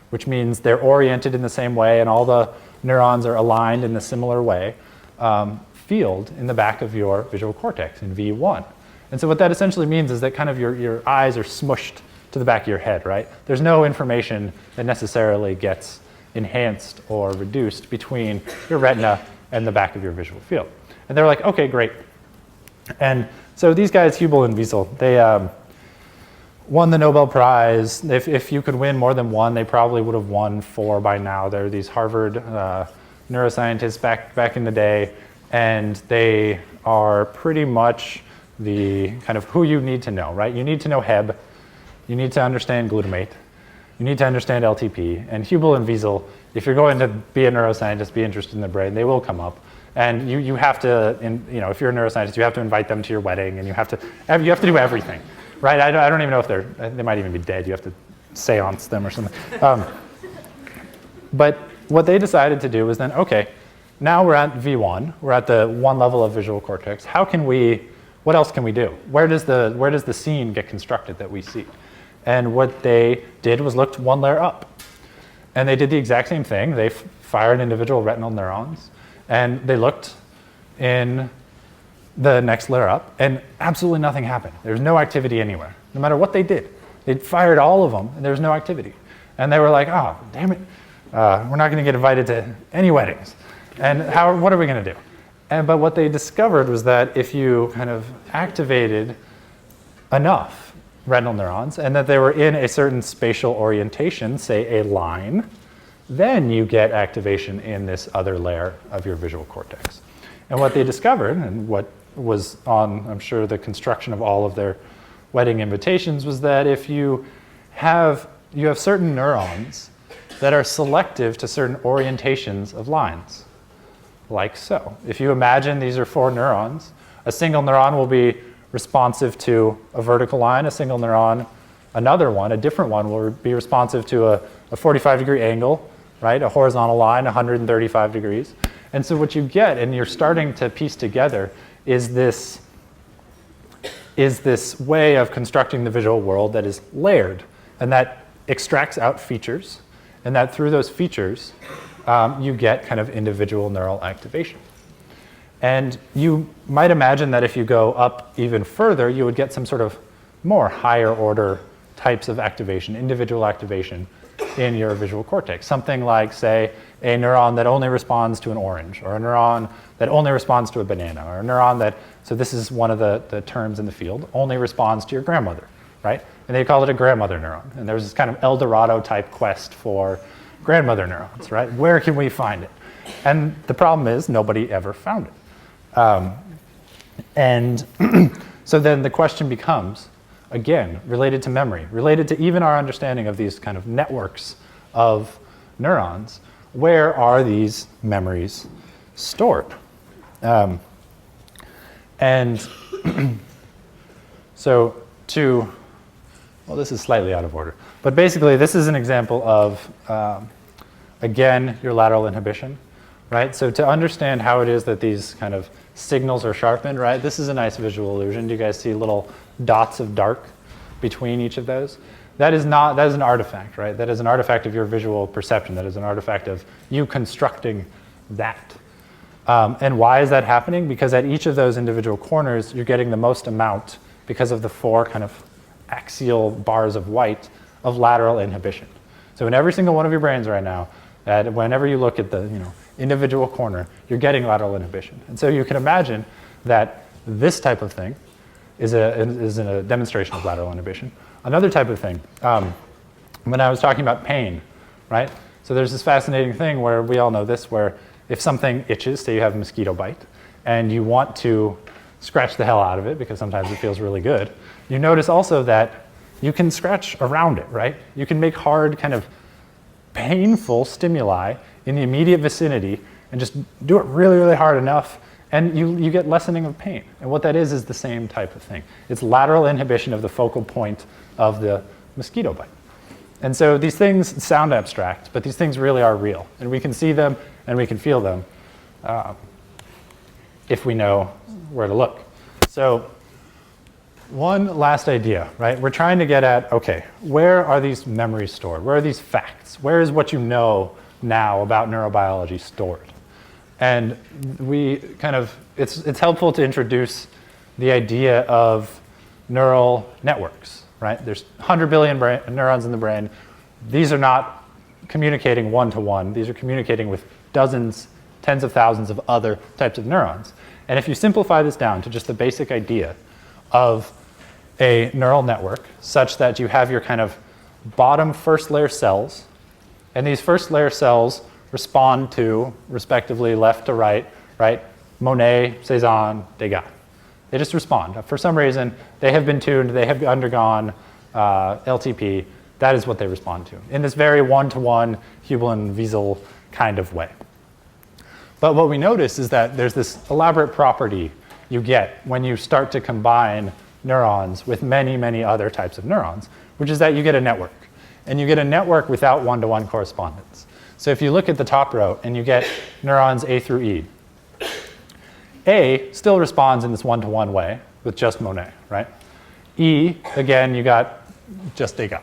which means they're oriented in the same way and all the neurons are aligned in a similar way, field in the back of your visual cortex in V1. And so what that essentially means is that kind of your eyes are smushed to the back of your head, right? There's no information that necessarily gets enhanced or reduced between your retina and the back of your visual field. And they're like, okay, great. And so these guys, Hubel and Wiesel, they won the Nobel Prize. If you could win more than one, they probably would have won 4 by now. They're these Harvard neuroscientists back in the day, and they are pretty much the kind of who you need to know, right? You need to know Heb, you need to understand glutamate, you need to understand LTP, and Hubel and Wiesel, if you're going to be a neuroscientist, be interested in the brain, they will come up. And you have to, if you're a neuroscientist, you have to invite them to your wedding, and you have to do everything, right? I don't even know if they might even be dead. You have to seance them or something. But what they decided to do was then, okay, now we're at V1, we're at the 1 level of visual cortex. What else can we do? Where does the scene get constructed that we see? And what they did was looked 1 layer up. And they did the exact same thing. They fired individual retinal neurons, and they looked in the next layer up, and absolutely nothing happened. There was no activity anywhere, no matter what they did. They fired all of them, and there was no activity. And they were like, oh, damn it, we're not going to get invited to any weddings. And what are we going to do? But what they discovered was that if you kind of activated enough retinal neurons, and that they were in a certain spatial orientation, say a line, then you get activation in this other layer of your visual cortex. And what they discovered, and what was on, I'm sure, the construction of all of their wedding invitations, was that if you have certain neurons that are selective to certain orientations of lines, like so. If you imagine these are 4 neurons, a single neuron will be responsive to a vertical line, a single neuron, a different one will be responsive to a 45-degree angle, right? A horizontal line, 135 degrees. And so what you get, and you're starting to piece together, is this way of constructing the visual world that is layered, and that extracts out features, and that through those features, you get kind of individual neural activation. And you might imagine that if you go up even further, you would get some sort of more higher order types of activation, individual activation in your visual cortex. Something like, say, a neuron that only responds to an orange, or a neuron that only responds to a banana, or a neuron that, so this is one of the terms in the field, only responds to your grandmother, right? And they call it a grandmother neuron. And there's this kind of El Dorado type quest for grandmother neurons, right? Where can we find it? And the problem is nobody ever found it. And so then the question becomes, again, related to memory, related to even our understanding of these kind of networks of neurons, where are these memories stored? And so to well, this is slightly out of order. But basically, this is an example of, again, your lateral inhibition, right? So to understand how it is that these kind of signals are sharpened, right? This is a nice visual illusion. Do you guys see little dots of dark between each of those? That is an artifact, right? That is an artifact of your visual perception. That is an artifact of you constructing that. And why is that happening? Because at each of those individual corners, you're getting the most amount because of the 4 kind of axial bars of white of lateral inhibition. So in every single one of your brains right now, whenever you look at the individual corner, you're getting lateral inhibition. And so you can imagine that this type of thing is a demonstration of lateral inhibition. Another type of thing, when I was talking about pain, right? So there's this fascinating thing where we all know this, where if something itches, say you have a mosquito bite, and you want to scratch the hell out of it because sometimes it feels really good, you notice also that you can scratch around it, right? You can make hard, kind of painful stimuli in the immediate vicinity and just do it really, really hard enough, and you get lessening of pain. And what that is the same type of thing. It's lateral inhibition of the focal point of the mosquito bite. And so these things sound abstract, but these things really are real. And we can see them and we can feel them if we know where to look. So one last idea, right? We're trying to get at, okay, where are these memories stored? Where are these facts? Where is what you know now about neurobiology stored? And we kind of, it's helpful to introduce the idea of neural networks, right? There's 100 billion neurons in the brain. These are not communicating one-to-one. These are communicating with dozens, tens of thousands of other types of neurons. And if you simplify this down to just the basic idea of a neural network such that you have your kind of bottom first layer cells, and these first layer cells respond to, respectively, left to right, right? Monet, Cezanne, Degas. They just respond. For some reason, they have been tuned, they have undergone LTP. That is what they respond to in this very one-to-one Hubel-Wiesel kind of way. But what we notice is that there's this elaborate property you get when you start to combine neurons with many, many other types of neurons, which is that you get a network. And you get a network without one-to-one correspondence. So if you look at the top row and you get neurons A through E, A still responds in this one-to-one way with just Monet, right? E, again, you got just Degas.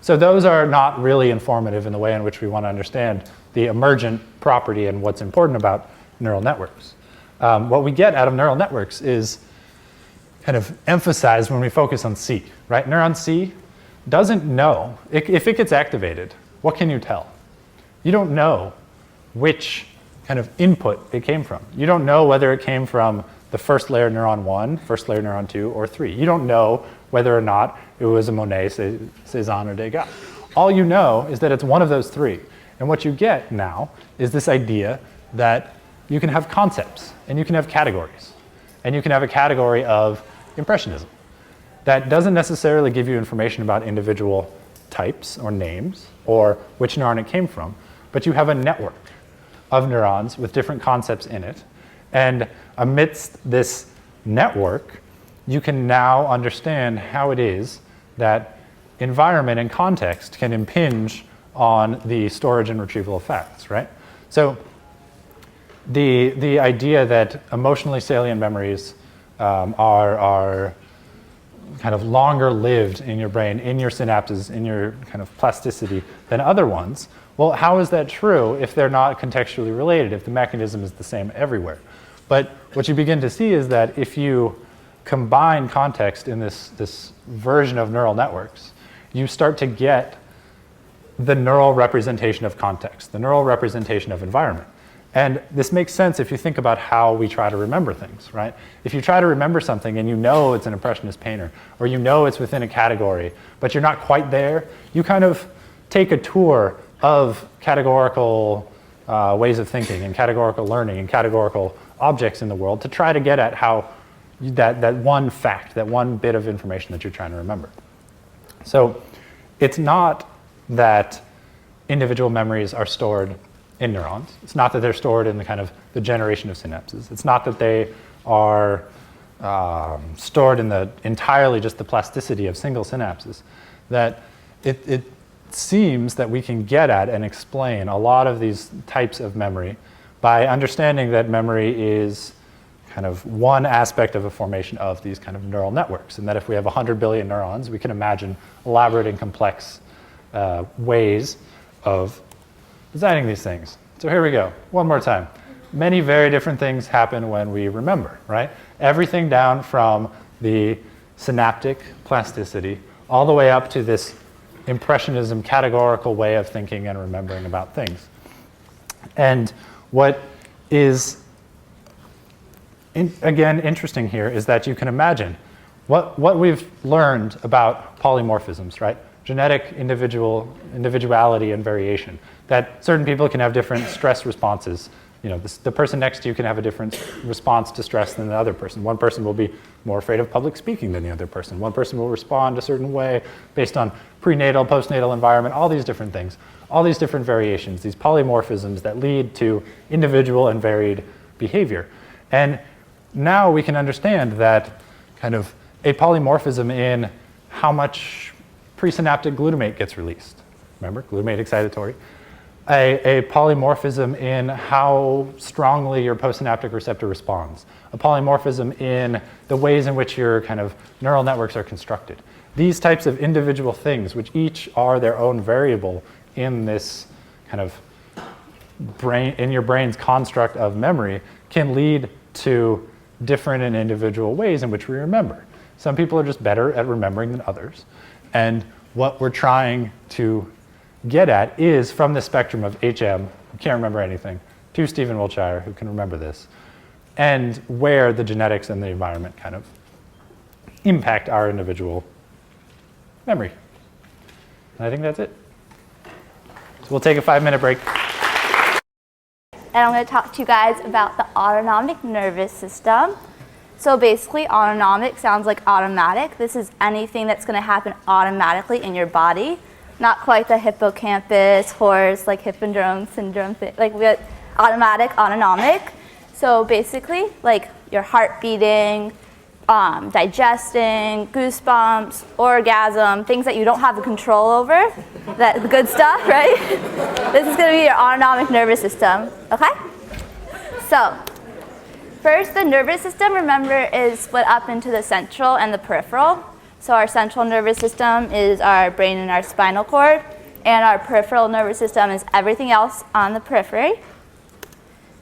So those are not really informative in the way in which we want to understand the emergent property and what's important about neural networks. What we get out of neural networks is kind of emphasized when we focus on C, right? Neuron C doesn't know, if it gets activated, what can you tell? You don't know which kind of input it came from. You don't know whether it came from the first layer neuron 1, first layer neuron 2, or 3. You don't know whether or not it was a Monet, Cezanne, or Degas. All you know is that it's one of those 3. And what you get now is this idea that you can have concepts, and you can have categories. And you can have a category of impressionism. That doesn't necessarily give you information about individual types or names or which neuron it came from, but you have a network of neurons with different concepts in it. And amidst this network, you can now understand how it is that environment and context can impinge on the storage and retrieval of facts, right? So the idea that emotionally salient memories are kind of longer lived in your brain, in your synapses, in your kind of plasticity than other ones. Well, how is that true if they're not contextually related, if the mechanism is the same everywhere? But what you begin to see is that if you combine context in this version of neural networks, you start to get the neural representation of context, the neural representation of environment. And this makes sense if you think about how we try to remember things, right? If you try to remember something and you know it's an impressionist painter, or you know it's within a category, but you're not quite there, you kind of take a tour of categorical ways of thinking and categorical learning and categorical objects in the world to try to get at how that one fact, that one bit of information that you're trying to remember. So it's not that individual memories are stored in neurons. It's not that they're stored in the kind of the generation of synapses. It's not that they are stored in entirely just the plasticity of single synapses, that it seems that we can get at and explain a lot of these types of memory by understanding that memory is kind of one aspect of a formation of these kind of neural networks, and that if we have 100 billion neurons, we can imagine elaborate and complex ways of designing these things. So here we go, one more time. Many very different things happen when we remember, right? Everything down from the synaptic plasticity all the way up to this impressionism categorical way of thinking and remembering about things. And what is, again, interesting here is that you can imagine what we've learned about polymorphisms, right? Genetic individuality and variation, that certain people can have different stress responses. You know, the person next to you can have a different response to stress than the other person. One person will be more afraid of public speaking than the other person. One person will respond a certain way based on prenatal, postnatal environment, all these different things, all these different variations, these polymorphisms that lead to individual and varied behavior. And now we can understand that kind of a polymorphism in how much presynaptic glutamate gets released. Remember, glutamate excitatory. A polymorphism in how strongly your postsynaptic receptor responds. A polymorphism in the ways in which your kind of neural networks are constructed. These types of individual things, which each are their own variable in this kind of brain, in your brain's construct of memory, can lead to different and individual ways in which we remember. Some people are just better at remembering than others. And what we're trying to get at is from the spectrum of HM, who can't remember anything, to Stephen Wiltshire, who can remember this, and where the genetics and the environment kind of impact our individual memory. And I think that's it. So we'll take a 5-minute break. And I'm going to talk to you guys about the autonomic nervous system. So basically, autonomic sounds like automatic. This is anything that's going to happen automatically in your body. Not quite the hippocampus, horse, like Hippendrome syndrome thing. Like we got automatic, autonomic. So basically, like your heart beating, digesting, goosebumps, orgasm, things that you don't have the control over, the good stuff, right? This is going to be your autonomic nervous system, okay? So first, the nervous system, remember, is split up into the central and the peripheral. So our central nervous system is our brain and our spinal cord, and our peripheral nervous system is everything else on the periphery.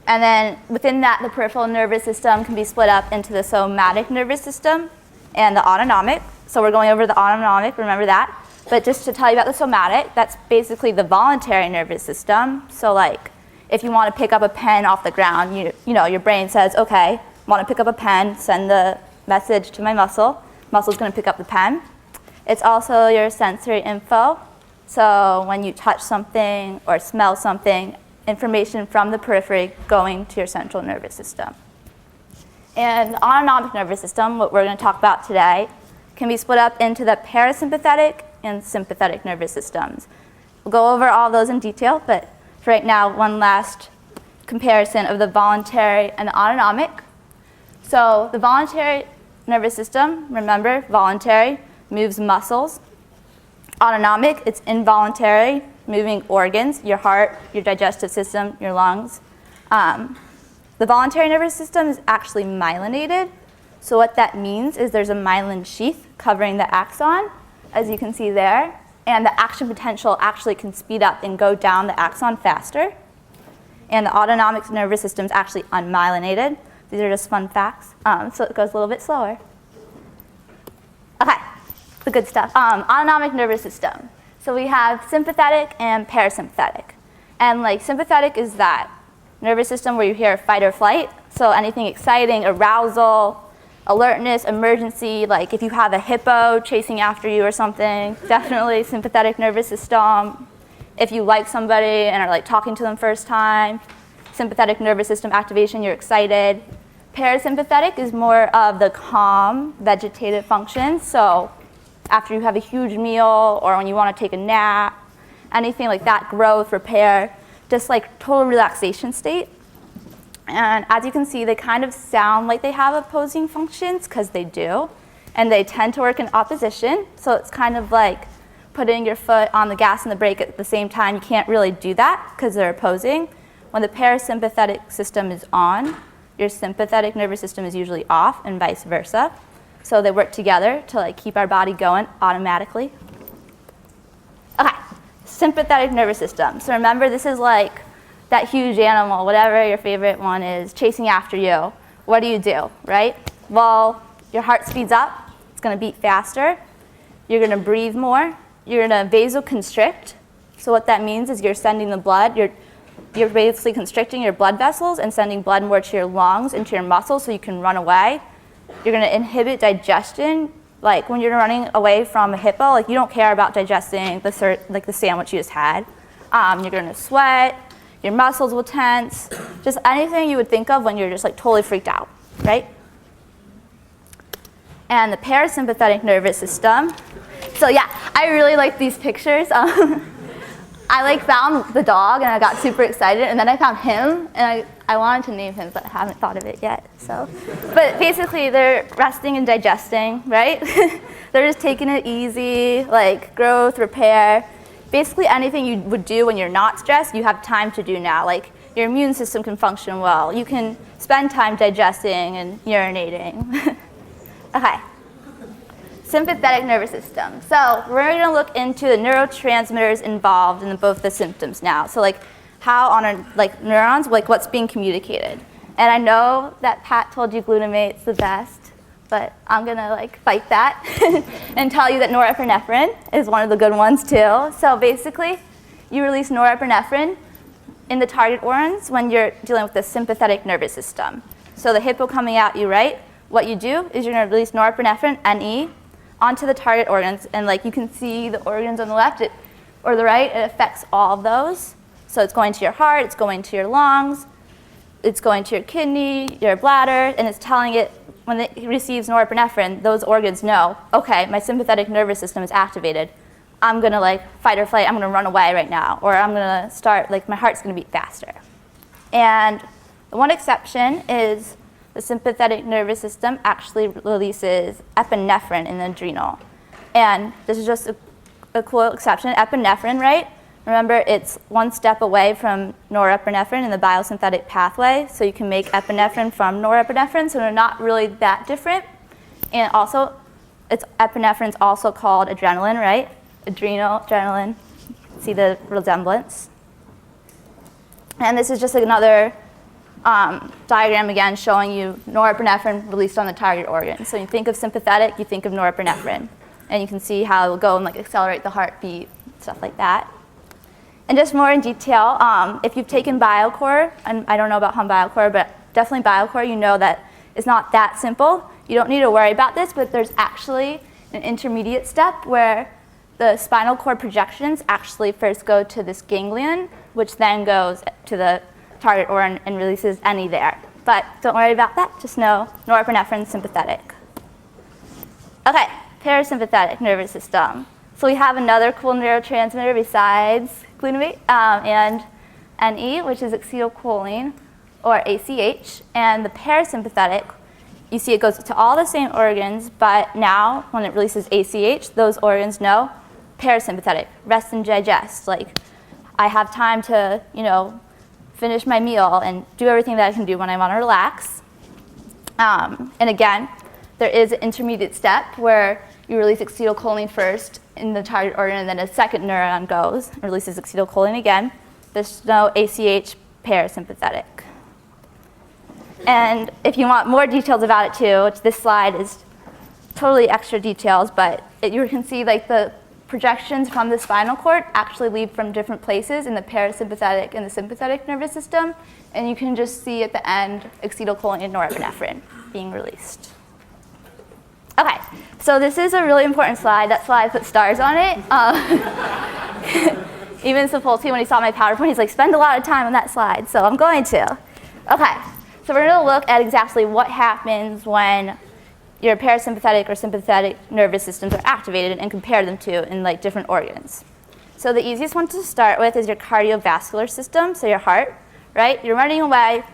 And then within that, the peripheral nervous system can be split up into the somatic nervous system and the autonomic. So we're going over the autonomic, remember that. But just to tell you about the somatic, that's basically the voluntary nervous system. So like if you want to pick up a pen off the ground, you know, your brain says, okay, I want to pick up a pen, send the message to my muscle. Muscle's going to pick up the pen. It's also your sensory info. So when you touch something or smell something, information from the periphery going to your central nervous system. And the autonomic nervous system, what we're going to talk about today, can be split up into the parasympathetic and sympathetic nervous systems. We'll go over all those in detail, but for right now, one last comparison of the voluntary and the autonomic. So the voluntary nervous system, remember, voluntary, moves muscles. Autonomic, it's involuntary, moving organs, your heart, your digestive system, your lungs. The voluntary nervous system is actually myelinated. So what that means is there's a myelin sheath covering the axon, as you can see there. And the action potential actually can speed up and go down the axon faster. And the autonomic nervous system is actually unmyelinated. These are just fun facts. So it goes a little bit slower. Okay, the good stuff. Autonomic nervous system. So we have sympathetic and parasympathetic. And like sympathetic is that nervous system where you hear fight or flight. So anything exciting, arousal, alertness, emergency, like if you have a hippo chasing after you or something, definitely sympathetic nervous system. If you like somebody and are like talking to them first time, sympathetic nervous system activation, you're excited. Parasympathetic is more of the calm, vegetative function. So after you have a huge meal or when you want to take a nap, anything like that, growth, repair, just like total relaxation state. And as you can see, they kind of sound like they have opposing functions because they do. And they tend to work in opposition. So it's kind of like putting your foot on the gas and the brake at the same time. You can't really do that because they're opposing. When the parasympathetic system is on, your sympathetic nervous system is usually off and vice versa. So they work together to like keep our body going automatically. Okay, sympathetic nervous system. So remember, this is like that huge animal, whatever your favorite one is, chasing after you. What do, right? Well, your heart speeds up. It's going to beat faster. You're going to breathe more. You're going to vasoconstrict. So what that means is you're sending the blood, you're basically constricting your blood vessels and sending blood more to your lungs and to your muscles so you can run away. You're going to inhibit digestion. Like when you're running away from a hippo, like you don't care about digesting the sandwich you just had. You're going to sweat. Your muscles will tense. Just anything you would think of when you're just like totally freaked out, right? And the parasympathetic nervous system. So yeah, I really like these pictures. I like found the dog and I got super excited, and then I found him and I wanted to name him, but I haven't thought of it yet. So, but basically they're resting and digesting, right? They're just taking it easy, like growth, repair. Basically anything you would do when you're not stressed, you have time to do now. Like your immune system can function well. You can spend time digesting and urinating. Okay. Sympathetic nervous system. So we're going to look into the neurotransmitters involved in both the symptoms now. So like how on our neurons, like what's being communicated. And I know that Pat told you glutamate's the best, but I'm going to like fight that and tell you that norepinephrine is one of the good ones too. So basically, you release norepinephrine in the target organs when you're dealing with the sympathetic nervous system. So the hippo coming at you, right? What you do is you're going to release norepinephrine, NE, onto the target organs, and like you can see the organs on the left or the right, it affects all of those. So it's going to your heart, it's going to your lungs, it's going to your kidney, your bladder, and it's telling it when it receives norepinephrine, those organs know, okay, my sympathetic nervous system is activated. I'm going to like fight or flight, I'm going to run away right now, or I'm going to start, like my heart's going to beat faster. And the one exception is the sympathetic nervous system actually releases epinephrine in the adrenal. And this is just a cool exception. Epinephrine, right? Remember, it's one step away from norepinephrine in the biosynthetic pathway, so you can make epinephrine from norepinephrine, so they're not really that different. And also, epinephrine's also called adrenaline, right? Adrenal, adrenaline. See the resemblance? And this is just another diagram again showing you norepinephrine released on the target organ. So you think of sympathetic, you think of norepinephrine. And you can see how it will go and like accelerate the heartbeat, stuff like that. And just more in detail, if you've taken BioCore, and I don't know about home BioCore, but definitely BioCore, you know that it's not that simple. You don't need to worry about this, but there's actually an intermediate step where the spinal cord projections actually first go to this ganglion, which then goes to the target organ and releases NE there. But don't worry about that, just know norepinephrine, sympathetic. Okay, parasympathetic nervous system. So we have another cool neurotransmitter besides glutamate and NE, which is acetylcholine, or ACH. And the parasympathetic, you see it goes to all the same organs, but now when it releases ACH, those organs know parasympathetic, rest and digest. Like, I have time to, finish my meal and do everything that I can do when I want to relax. And again, there is an intermediate step where you release acetylcholine first in the target organ, and then a second neuron goes and releases acetylcholine again. There's no ACH parasympathetic. And if you want more details about it too, which this slide is totally extra details, but you can see like the projections from the spinal cord actually lead from different places in the parasympathetic and the sympathetic nervous system, and you can just see at the end acetylcholine and norepinephrine being released. Okay, so this is a really important slide. That's why I put stars on it. Even Sapolsky, when he saw my PowerPoint, he's like, spend a lot of time on that slide, so I'm going to. Okay, so we're going to look at exactly what happens when your parasympathetic or sympathetic nervous systems are activated and compare them to in like different organs. So the easiest one to start with is your cardiovascular system, so your heart, right? You're running away,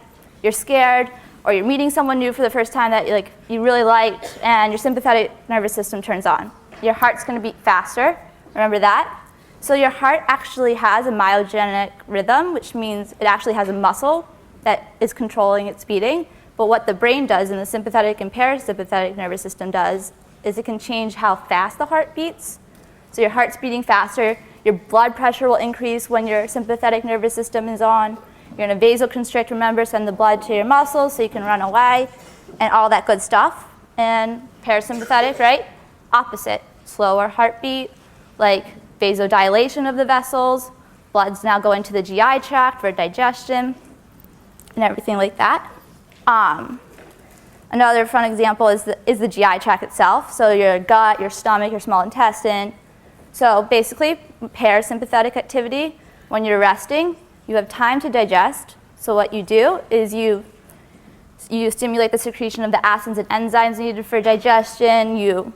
you're scared, or you're meeting someone new for the first time that you really liked, and your sympathetic nervous system turns on. Your heart's going to beat faster. Remember that? So your heart actually has a myogenic rhythm, which means it actually has a muscle that is controlling its beating. But what the brain does, and the sympathetic and parasympathetic nervous system does, is it can change how fast the heart beats. So your heart's beating faster, your blood pressure will increase when your sympathetic nervous system is on. You're going to vasoconstrict, remember, send the blood to your muscles so you can run away, and all that good stuff. And parasympathetic, right? Opposite. Slower heartbeat, like vasodilation of the vessels. Blood's now going to the GI tract for digestion and everything like that. Another fun example is the GI tract itself. So your gut, your stomach, your small intestine. So basically, parasympathetic activity, when you're resting, you have time to digest. So what you do is you stimulate the secretion of the acids and enzymes needed for digestion. You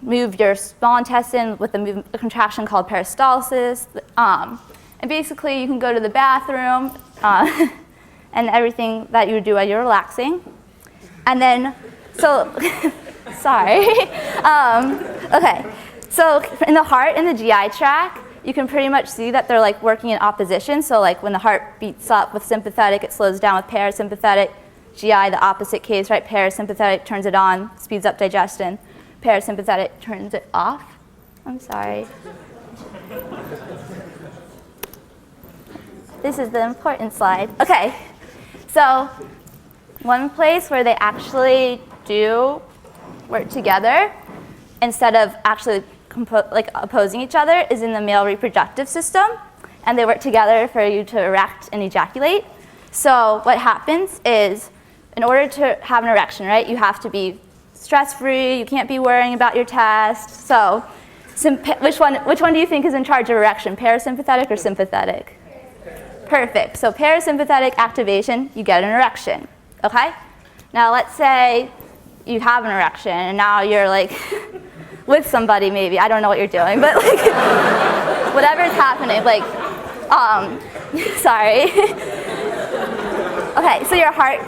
move your small intestine with a contraction called peristalsis. And basically, you can go to the bathroom and everything that you do while you're relaxing. And then, so, sorry. Okay, so in the heart and the GI tract, you can pretty much see that they're like working in opposition. So like when the heart beats up with sympathetic, it slows down with parasympathetic. GI, the opposite case, right? Parasympathetic turns it on, speeds up digestion. Parasympathetic turns it off. I'm sorry. This is the important slide. Okay, so one place where they actually do work together instead of actually opposing each other is in the male reproductive system, and they work together for you to erect and ejaculate. So what happens is, in order to have an erection, right, you have to be stress-free, you can't be worrying about your test. So which one do you think is in charge of erection, parasympathetic or sympathetic? Perfect. So parasympathetic activation, you get an erection, okay? Now let's say you have an erection and now you're like with somebody maybe, I don't know what you're doing, but like whatever's happening, like, sorry. Okay, so your heart,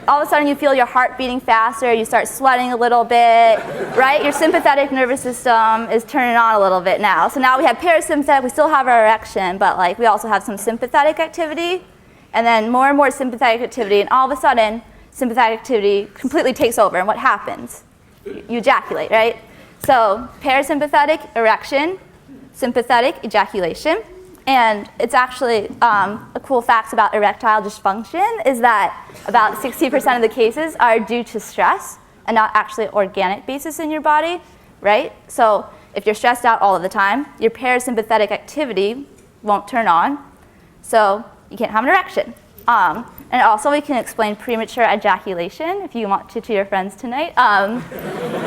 all of a sudden you feel your heart beating faster, you start sweating a little bit, right? Your sympathetic nervous system is turning on a little bit now. So now we have parasympathetic, we still have our erection, but like we also have some sympathetic activity, and then more and more sympathetic activity, and all of a sudden, sympathetic activity completely takes over, and what happens? You ejaculate, right? So parasympathetic, erection, sympathetic, ejaculation. And it's actually a cool fact about erectile dysfunction is that about 60% of the cases are due to stress and not actually organic basis in your body, right? So if you're stressed out all of the time, your parasympathetic activity won't turn on, so you can't have an erection. And also we can explain premature ejaculation if you want to your friends tonight.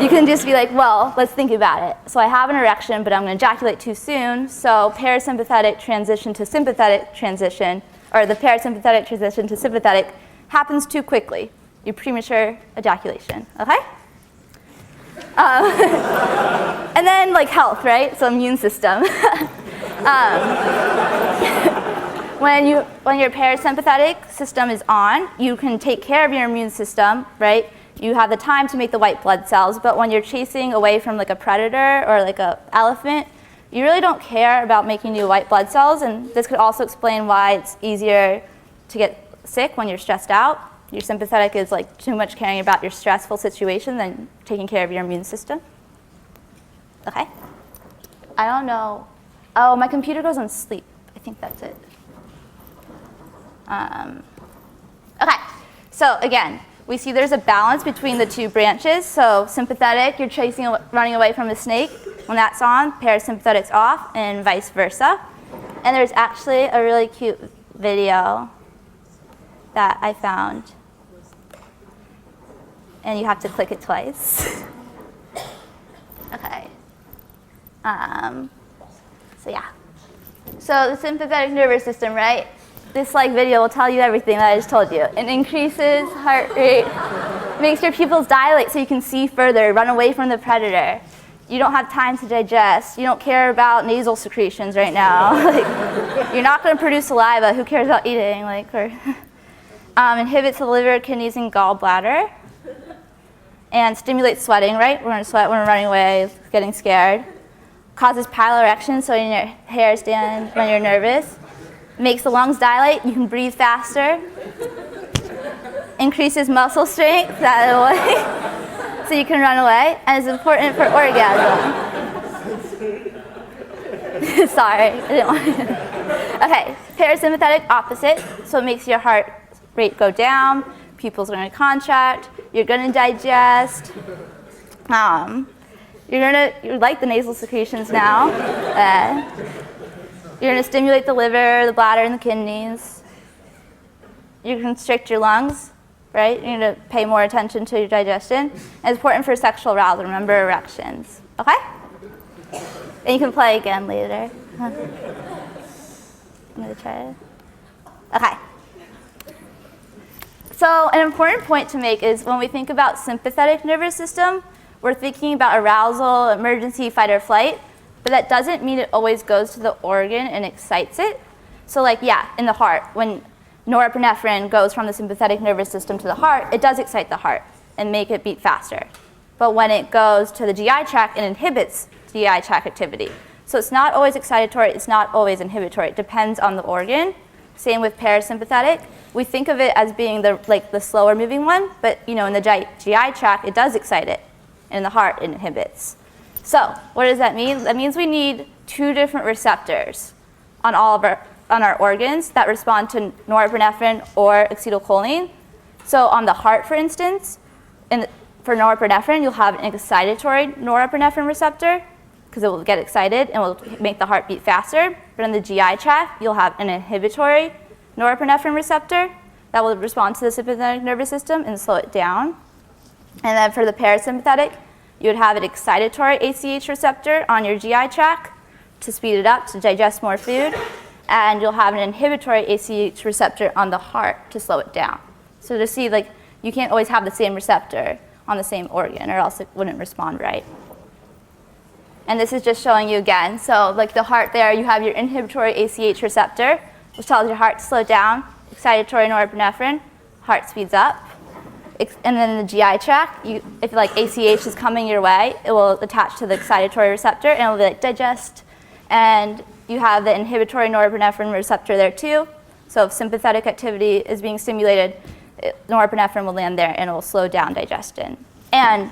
You can just be like, well, let's think about it. So I have an erection, but I'm going to ejaculate too soon. So parasympathetic transition to sympathetic transition, or the parasympathetic transition to sympathetic happens too quickly. You premature ejaculation, okay? And then like health, right? So immune system. When your parasympathetic system is on, you can take care of your immune system, right? You have the time to make the white blood cells, but when you're chasing away from like a predator or like an elephant, you really don't care about making new white blood cells, and this could also explain why it's easier to get sick when you're stressed out. Your sympathetic is like too much caring about your stressful situation than taking care of your immune system. Okay? I don't know. Oh, my computer goes on sleep. I think that's it. Okay, so again, we see there's a balance between the two branches. So sympathetic, you're running away from a snake. When that's on, parasympathetic's off, and vice versa. And there's actually a really cute video that I found. And you have to click it twice. Okay. So yeah. So the sympathetic nervous system, right? This video will tell you everything that I just told you. It increases heart rate, makes your pupils dilate so you can see further, run away from the predator. You don't have time to digest. You don't care about nasal secretions right now. You're not going to produce saliva. Who cares about eating? Inhibits the liver, kidneys, and gallbladder. And stimulates sweating, right? We're going to sweat when we're running away, getting scared. Causes piloerection, so your hair stand when you're nervous. Makes the lungs dilate, you can breathe faster. Increases muscle strength, that way, so you can run away. And is important for orgasm. Sorry, I didn't want to. Okay, parasympathetic, opposite. So it makes your heart rate go down, pupils are going to contract, you're going to digest. You like the nasal secretions now. You're going to stimulate the liver, the bladder, and the kidneys. You constrict your lungs, right? You're going to pay more attention to your digestion. And it's important for sexual arousal. Remember erections. Okay? And you can play again later. I'm going to try it. Okay. So an important point to make is when we think about sympathetic nervous system, we're thinking about arousal, emergency, fight or flight, but that doesn't mean it always goes to the organ and excites it. So like, yeah, in the heart, when norepinephrine goes from the sympathetic nervous system to the heart, it does excite the heart and make it beat faster. But when it goes to the GI tract, it inhibits GI tract activity. So it's not always excitatory, it's not always inhibitory. It depends on the organ. Same with parasympathetic. We think of it as being the slower moving one, but in the GI tract, it does excite it. In the heart, it inhibits. So what does that mean? That means we need two different receptors on our organs that respond to norepinephrine or acetylcholine. So on the heart, for instance, for norepinephrine, you'll have an excitatory norepinephrine receptor because it will get excited and will make the heart beat faster. But in the GI tract, you'll have an inhibitory norepinephrine receptor that will respond to the sympathetic nervous system and slow it down. And then for the parasympathetic, you would have an excitatory ACH receptor on your GI tract to speed it up, to digest more food. And you'll have an inhibitory ACH receptor on the heart to slow it down. So to see, you can't always have the same receptor on the same organ or else it wouldn't respond right. And this is just showing you again. So the heart there, you have your inhibitory ACH receptor, which tells your heart to slow down. Excitatory norepinephrine, heart speeds up. And then in the GI tract, if ACH is coming your way, it will attach to the excitatory receptor and it will be digest. And you have the inhibitory norepinephrine receptor there too. So if sympathetic activity is being stimulated, norepinephrine will land there and it will slow down digestion. And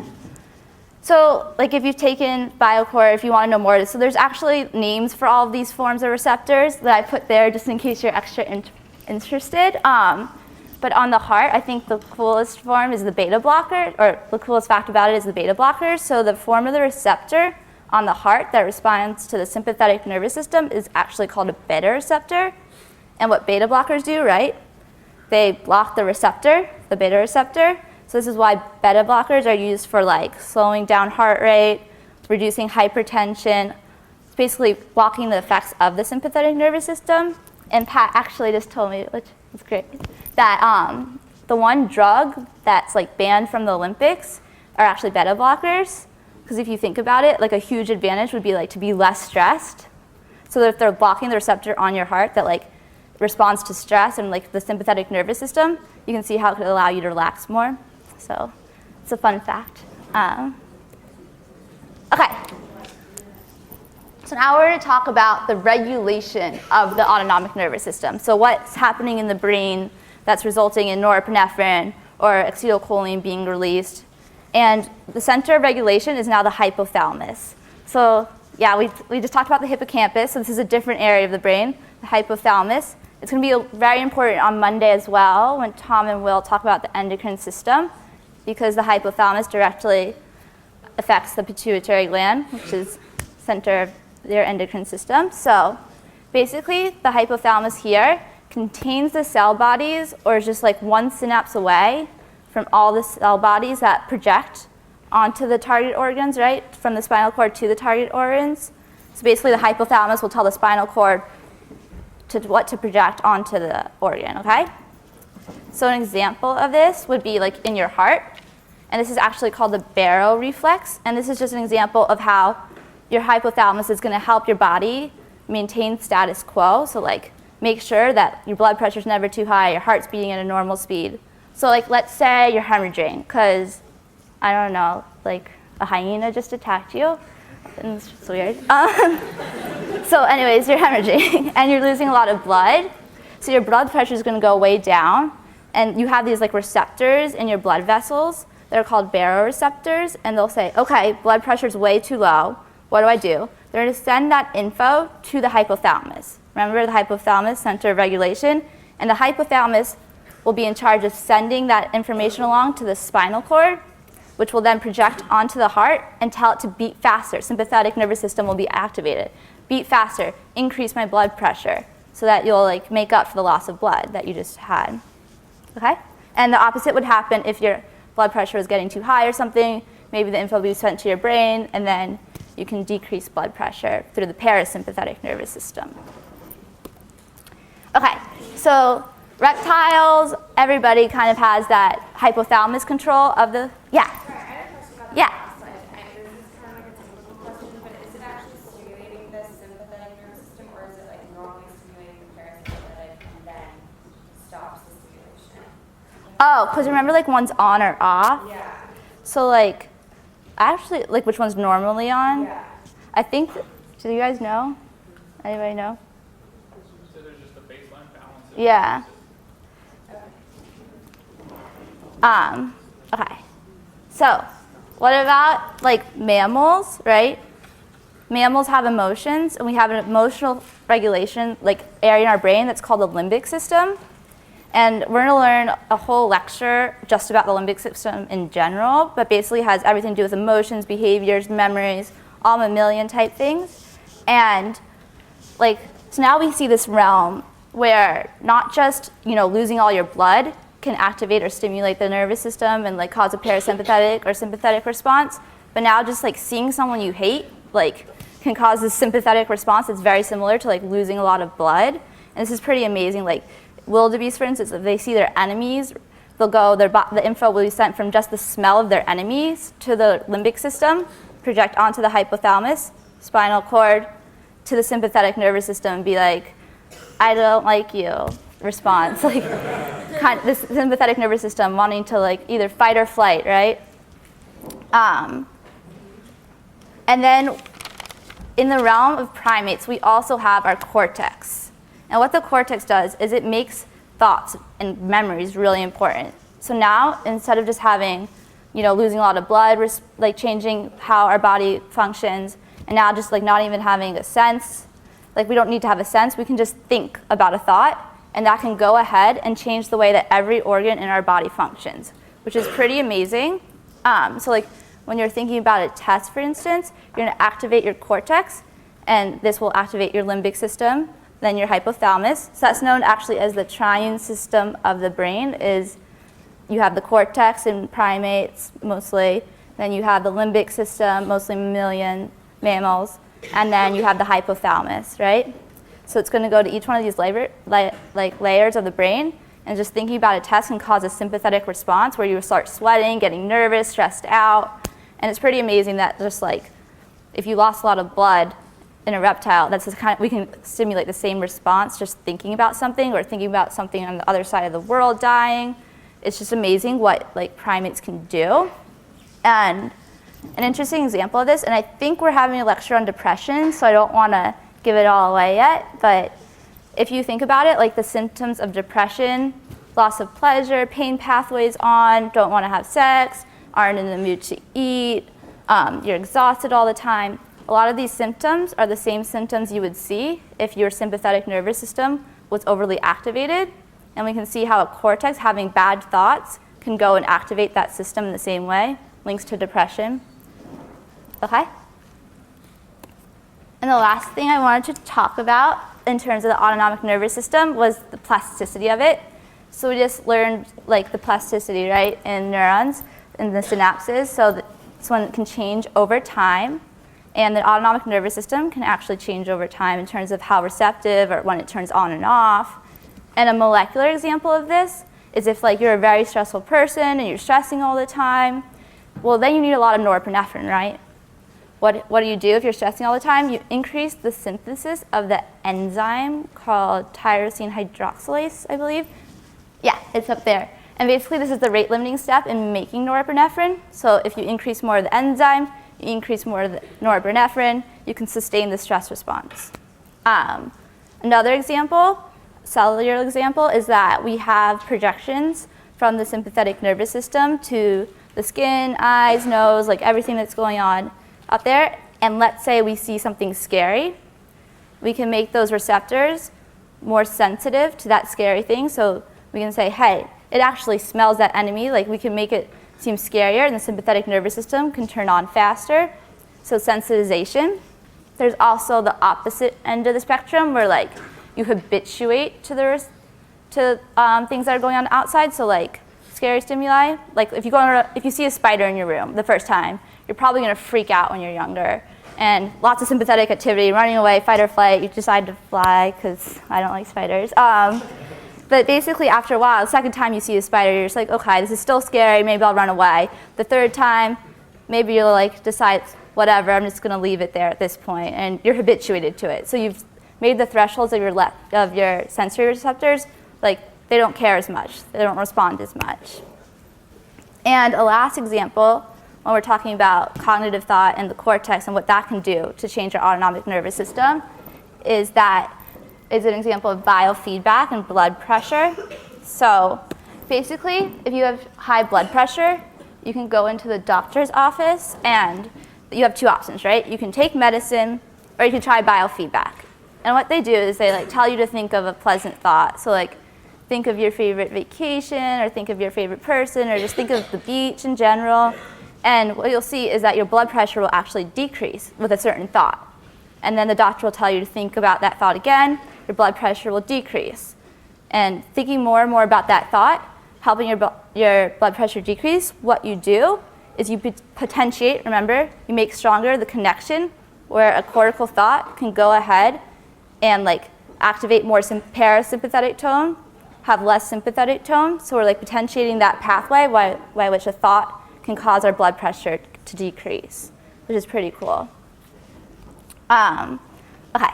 so if you've taken BioCore, if you want to know more, so there's actually names for all of these forms of receptors that I put there just in case you're extra interested. But on the heart, I think the coolest form is the beta blocker, or the coolest fact about it is the beta blockers. So the form of the receptor on the heart that responds to the sympathetic nervous system is actually called a beta receptor. And what beta blockers do, right? They block the receptor, the beta receptor. So this is why beta blockers are used for slowing down heart rate, reducing hypertension. It's basically blocking the effects of the sympathetic nervous system. And Pat actually just told me, which is great, that the one drug that's banned from the Olympics are actually beta blockers. Because if you think about it, a huge advantage would be to be less stressed. So that if they're blocking the receptor on your heart that responds to stress and the sympathetic nervous system, you can see how it could allow you to relax more. So it's a fun fact. Okay. So now we're going to talk about the regulation of the autonomic nervous system. So what's happening in the brain that's resulting in norepinephrine or acetylcholine being released. And the center of regulation is now the hypothalamus. So yeah, we just talked about the hippocampus, so this is a different area of the brain, the hypothalamus. It's going to be very important on Monday as well when Tom and Will talk about the endocrine system, because the hypothalamus directly affects the pituitary gland, which is center of their endocrine system. So basically, the hypothalamus here contains the cell bodies, or is just one synapse away from all the cell bodies that project onto the target organs, right? From the spinal cord to the target organs. So basically, the hypothalamus will tell the spinal cord what to project onto the organ, okay? So an example of this would be in your heart. And this is actually called the baroreflex. And this is just an example of how your hypothalamus is going to help your body maintain status quo. So make sure that your blood pressure is never too high, your heart's beating at a normal speed. So like, let's say you're hemorrhaging because, I don't know, like a hyena just attacked you. And it's just weird. So anyways, you're hemorrhaging and you're losing a lot of blood. So your blood pressure is going to go way down. And you have these like receptors in your blood vessels that are called baroreceptors. And they'll say, okay, blood pressure is way too low. What do? They're going to send that info to the hypothalamus. Remember the hypothalamus, center of regulation? And the hypothalamus will be in charge of sending that information along to the spinal cord, which will then project onto the heart and tell it to beat faster. Sympathetic nervous system will be activated. Beat faster, increase my blood pressure, so that you'll like make up for the loss of blood that you just had. Okay? And the opposite would happen if your blood pressure was getting too high or something. Maybe the info will be sent to your brain, and then you can decrease blood pressure through the parasympathetic nervous system. Okay, so reptiles, everybody kind of has that hypothalamus control of the, yeah. Sorry, I had a question about Yeah. last slide. This is kind of like a technical question, but is it actually stimulating the sympathetic nervous system, or is it like normally stimulating the parasympathetic and then stops the stimulation? Oh, because remember like one's on or off? Yeah. So like, actually, like which one's normally on? Yeah. I think, do you guys know? Anybody know? So there's just a baseline balance. Yeah. Okay. So, what about like mammals, right? Mammals have emotions, and we have an emotional regulation like area in our brain that's called the limbic system. And we're going to learn a whole lecture just about the limbic system in general, but basically has everything to do with emotions, behaviors, memories, all mammalian type things. And like, so now we see this realm where not just, losing all your blood can activate or stimulate the nervous system and like cause a parasympathetic or sympathetic response, but now just like seeing someone you hate like can cause this sympathetic response that's very similar to like losing a lot of blood. And this is pretty amazing. Like wildebeest, for instance, if they see their enemies, they'll go, the info will be sent from just the smell of their enemies to the limbic system, project onto the hypothalamus, spinal cord, to the sympathetic nervous system and be like, I don't like you, response. Like, this sympathetic nervous system wanting to like either fight or flight, right? And then in the realm of primates, we also have our cortex. And what the cortex does is it makes thoughts and memories really important. So now, instead of just having, losing a lot of blood, like changing how our body functions, and now just like not even having a sense, like we don't need to have a sense, we can just think about a thought, and that can go ahead and change the way that every organ in our body functions, which is pretty amazing. So like when you're thinking about a test, for instance, you're gonna activate your cortex, and this will activate your limbic system, then your hypothalamus. So that's known actually as the triune system of the brain. Is you have the cortex in primates mostly, then you have the limbic system, mostly mammalian mammals, and then you have the hypothalamus, right? So it's going to go to each one of these layers of the brain, and just thinking about a test can cause a sympathetic response where you start sweating, getting nervous, stressed out, and it's pretty amazing that just like if you lost a lot of blood in a reptile, that's the we can stimulate the same response just thinking about something or thinking about something on the other side of the world dying. It's just amazing what like primates can do. And an interesting example of this, and I think we're having a lecture on depression, so I don't want to give it all away yet, but if you think about it, like the symptoms of depression, loss of pleasure, pain pathways on, don't want to have sex, aren't in the mood to eat, you're exhausted all the time. A lot of these symptoms are the same symptoms you would see if your sympathetic nervous system was overly activated. And we can see how a cortex, having bad thoughts, can go and activate that system in the same way, links to depression. Okay? And the last thing I wanted to talk about in terms of the autonomic nervous system was the plasticity of it. So we just learned like the plasticity, right, in neurons, in the synapses. So this one can change over time. And the autonomic nervous system can actually change over time in terms of how receptive or when it turns on and off. And a molecular example of this is if like you're a very stressful person and you're stressing all the time, well then you need a lot of norepinephrine, right? what do you do if you're stressing all the time? You increase the synthesis of the enzyme called tyrosine hydroxylase, I believe. Yeah, it's up there. And basically, this is the rate-limiting step in making norepinephrine. So if you increase more of the enzyme, you increase more of the norepinephrine, you can sustain the stress response. Another example, cellular example, is that we have projections from the sympathetic nervous system to the skin, eyes, nose, like everything that's going on up there. And let's say we see something scary. We can make those receptors more sensitive to that scary thing. So we can say, hey, it actually smells that enemy. Like we can make it seem scarier, and the sympathetic nervous system can turn on faster. So sensitization. There's also the opposite end of the spectrum where like you habituate to things that are going on outside. So like scary stimuli. Like if you see a spider in your room the first time, you're probably going to freak out when you're younger. And lots of sympathetic activity, running away, fight or flight. You decide to fly because I don't like spiders. But basically, after a while, the second time you see a spider, you're just like, okay, this is still scary, maybe I'll run away. The third time, maybe you'll like decide, whatever, I'm just gonna leave it there at this point, and you're habituated to it. So you've made the thresholds of your sensory receptors, like they don't care as much, they don't respond as much. And a last example, when we're talking about cognitive thought and the cortex and what that can do to change our autonomic nervous system, is an example of biofeedback and blood pressure. So basically, if you have high blood pressure, you can go into the doctor's office and you have two options, right? You can take medicine or you can try biofeedback. And what they do is they like tell you to think of a pleasant thought. So like think of your favorite vacation or think of your favorite person or just think of the beach in general. And what you'll see is that your blood pressure will actually decrease with a certain thought. And then the doctor will tell you to think about that thought again. Your blood pressure will decrease. And thinking more and more about that thought, helping your blood pressure decrease, what you do is you potentiate, remember, you make stronger the connection where a cortical thought can go ahead and like activate more parasympathetic tone, have less sympathetic tone. So we're like potentiating that pathway by which a thought can cause our blood pressure to decrease, which is pretty cool. Okay.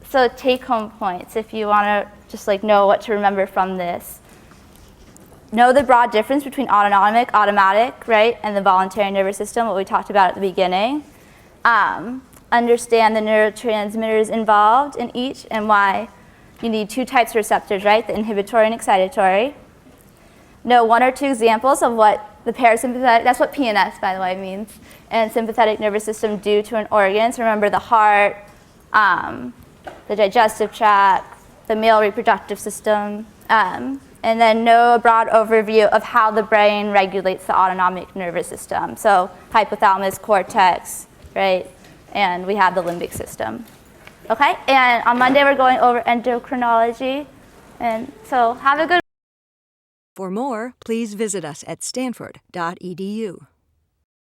So take-home points, if you want to just like know what to remember from this. Know the broad difference between autonomic, automatic, right, and the voluntary nervous system, what we talked about at the beginning. Understand the neurotransmitters involved in each and why you need two types of receptors, right, the inhibitory and excitatory. Know one or two examples of what the parasympathetic, that's what PNS, by the way, means, and sympathetic nervous system do to an organ. So remember the heart, the digestive tract, the male reproductive system, and then know a broad overview of how the brain regulates the autonomic nervous system. So hypothalamus, cortex, right? And we have the limbic system. Okay, and on Monday we're going over endocrinology. And so have a good For more, please visit us at stanford.edu.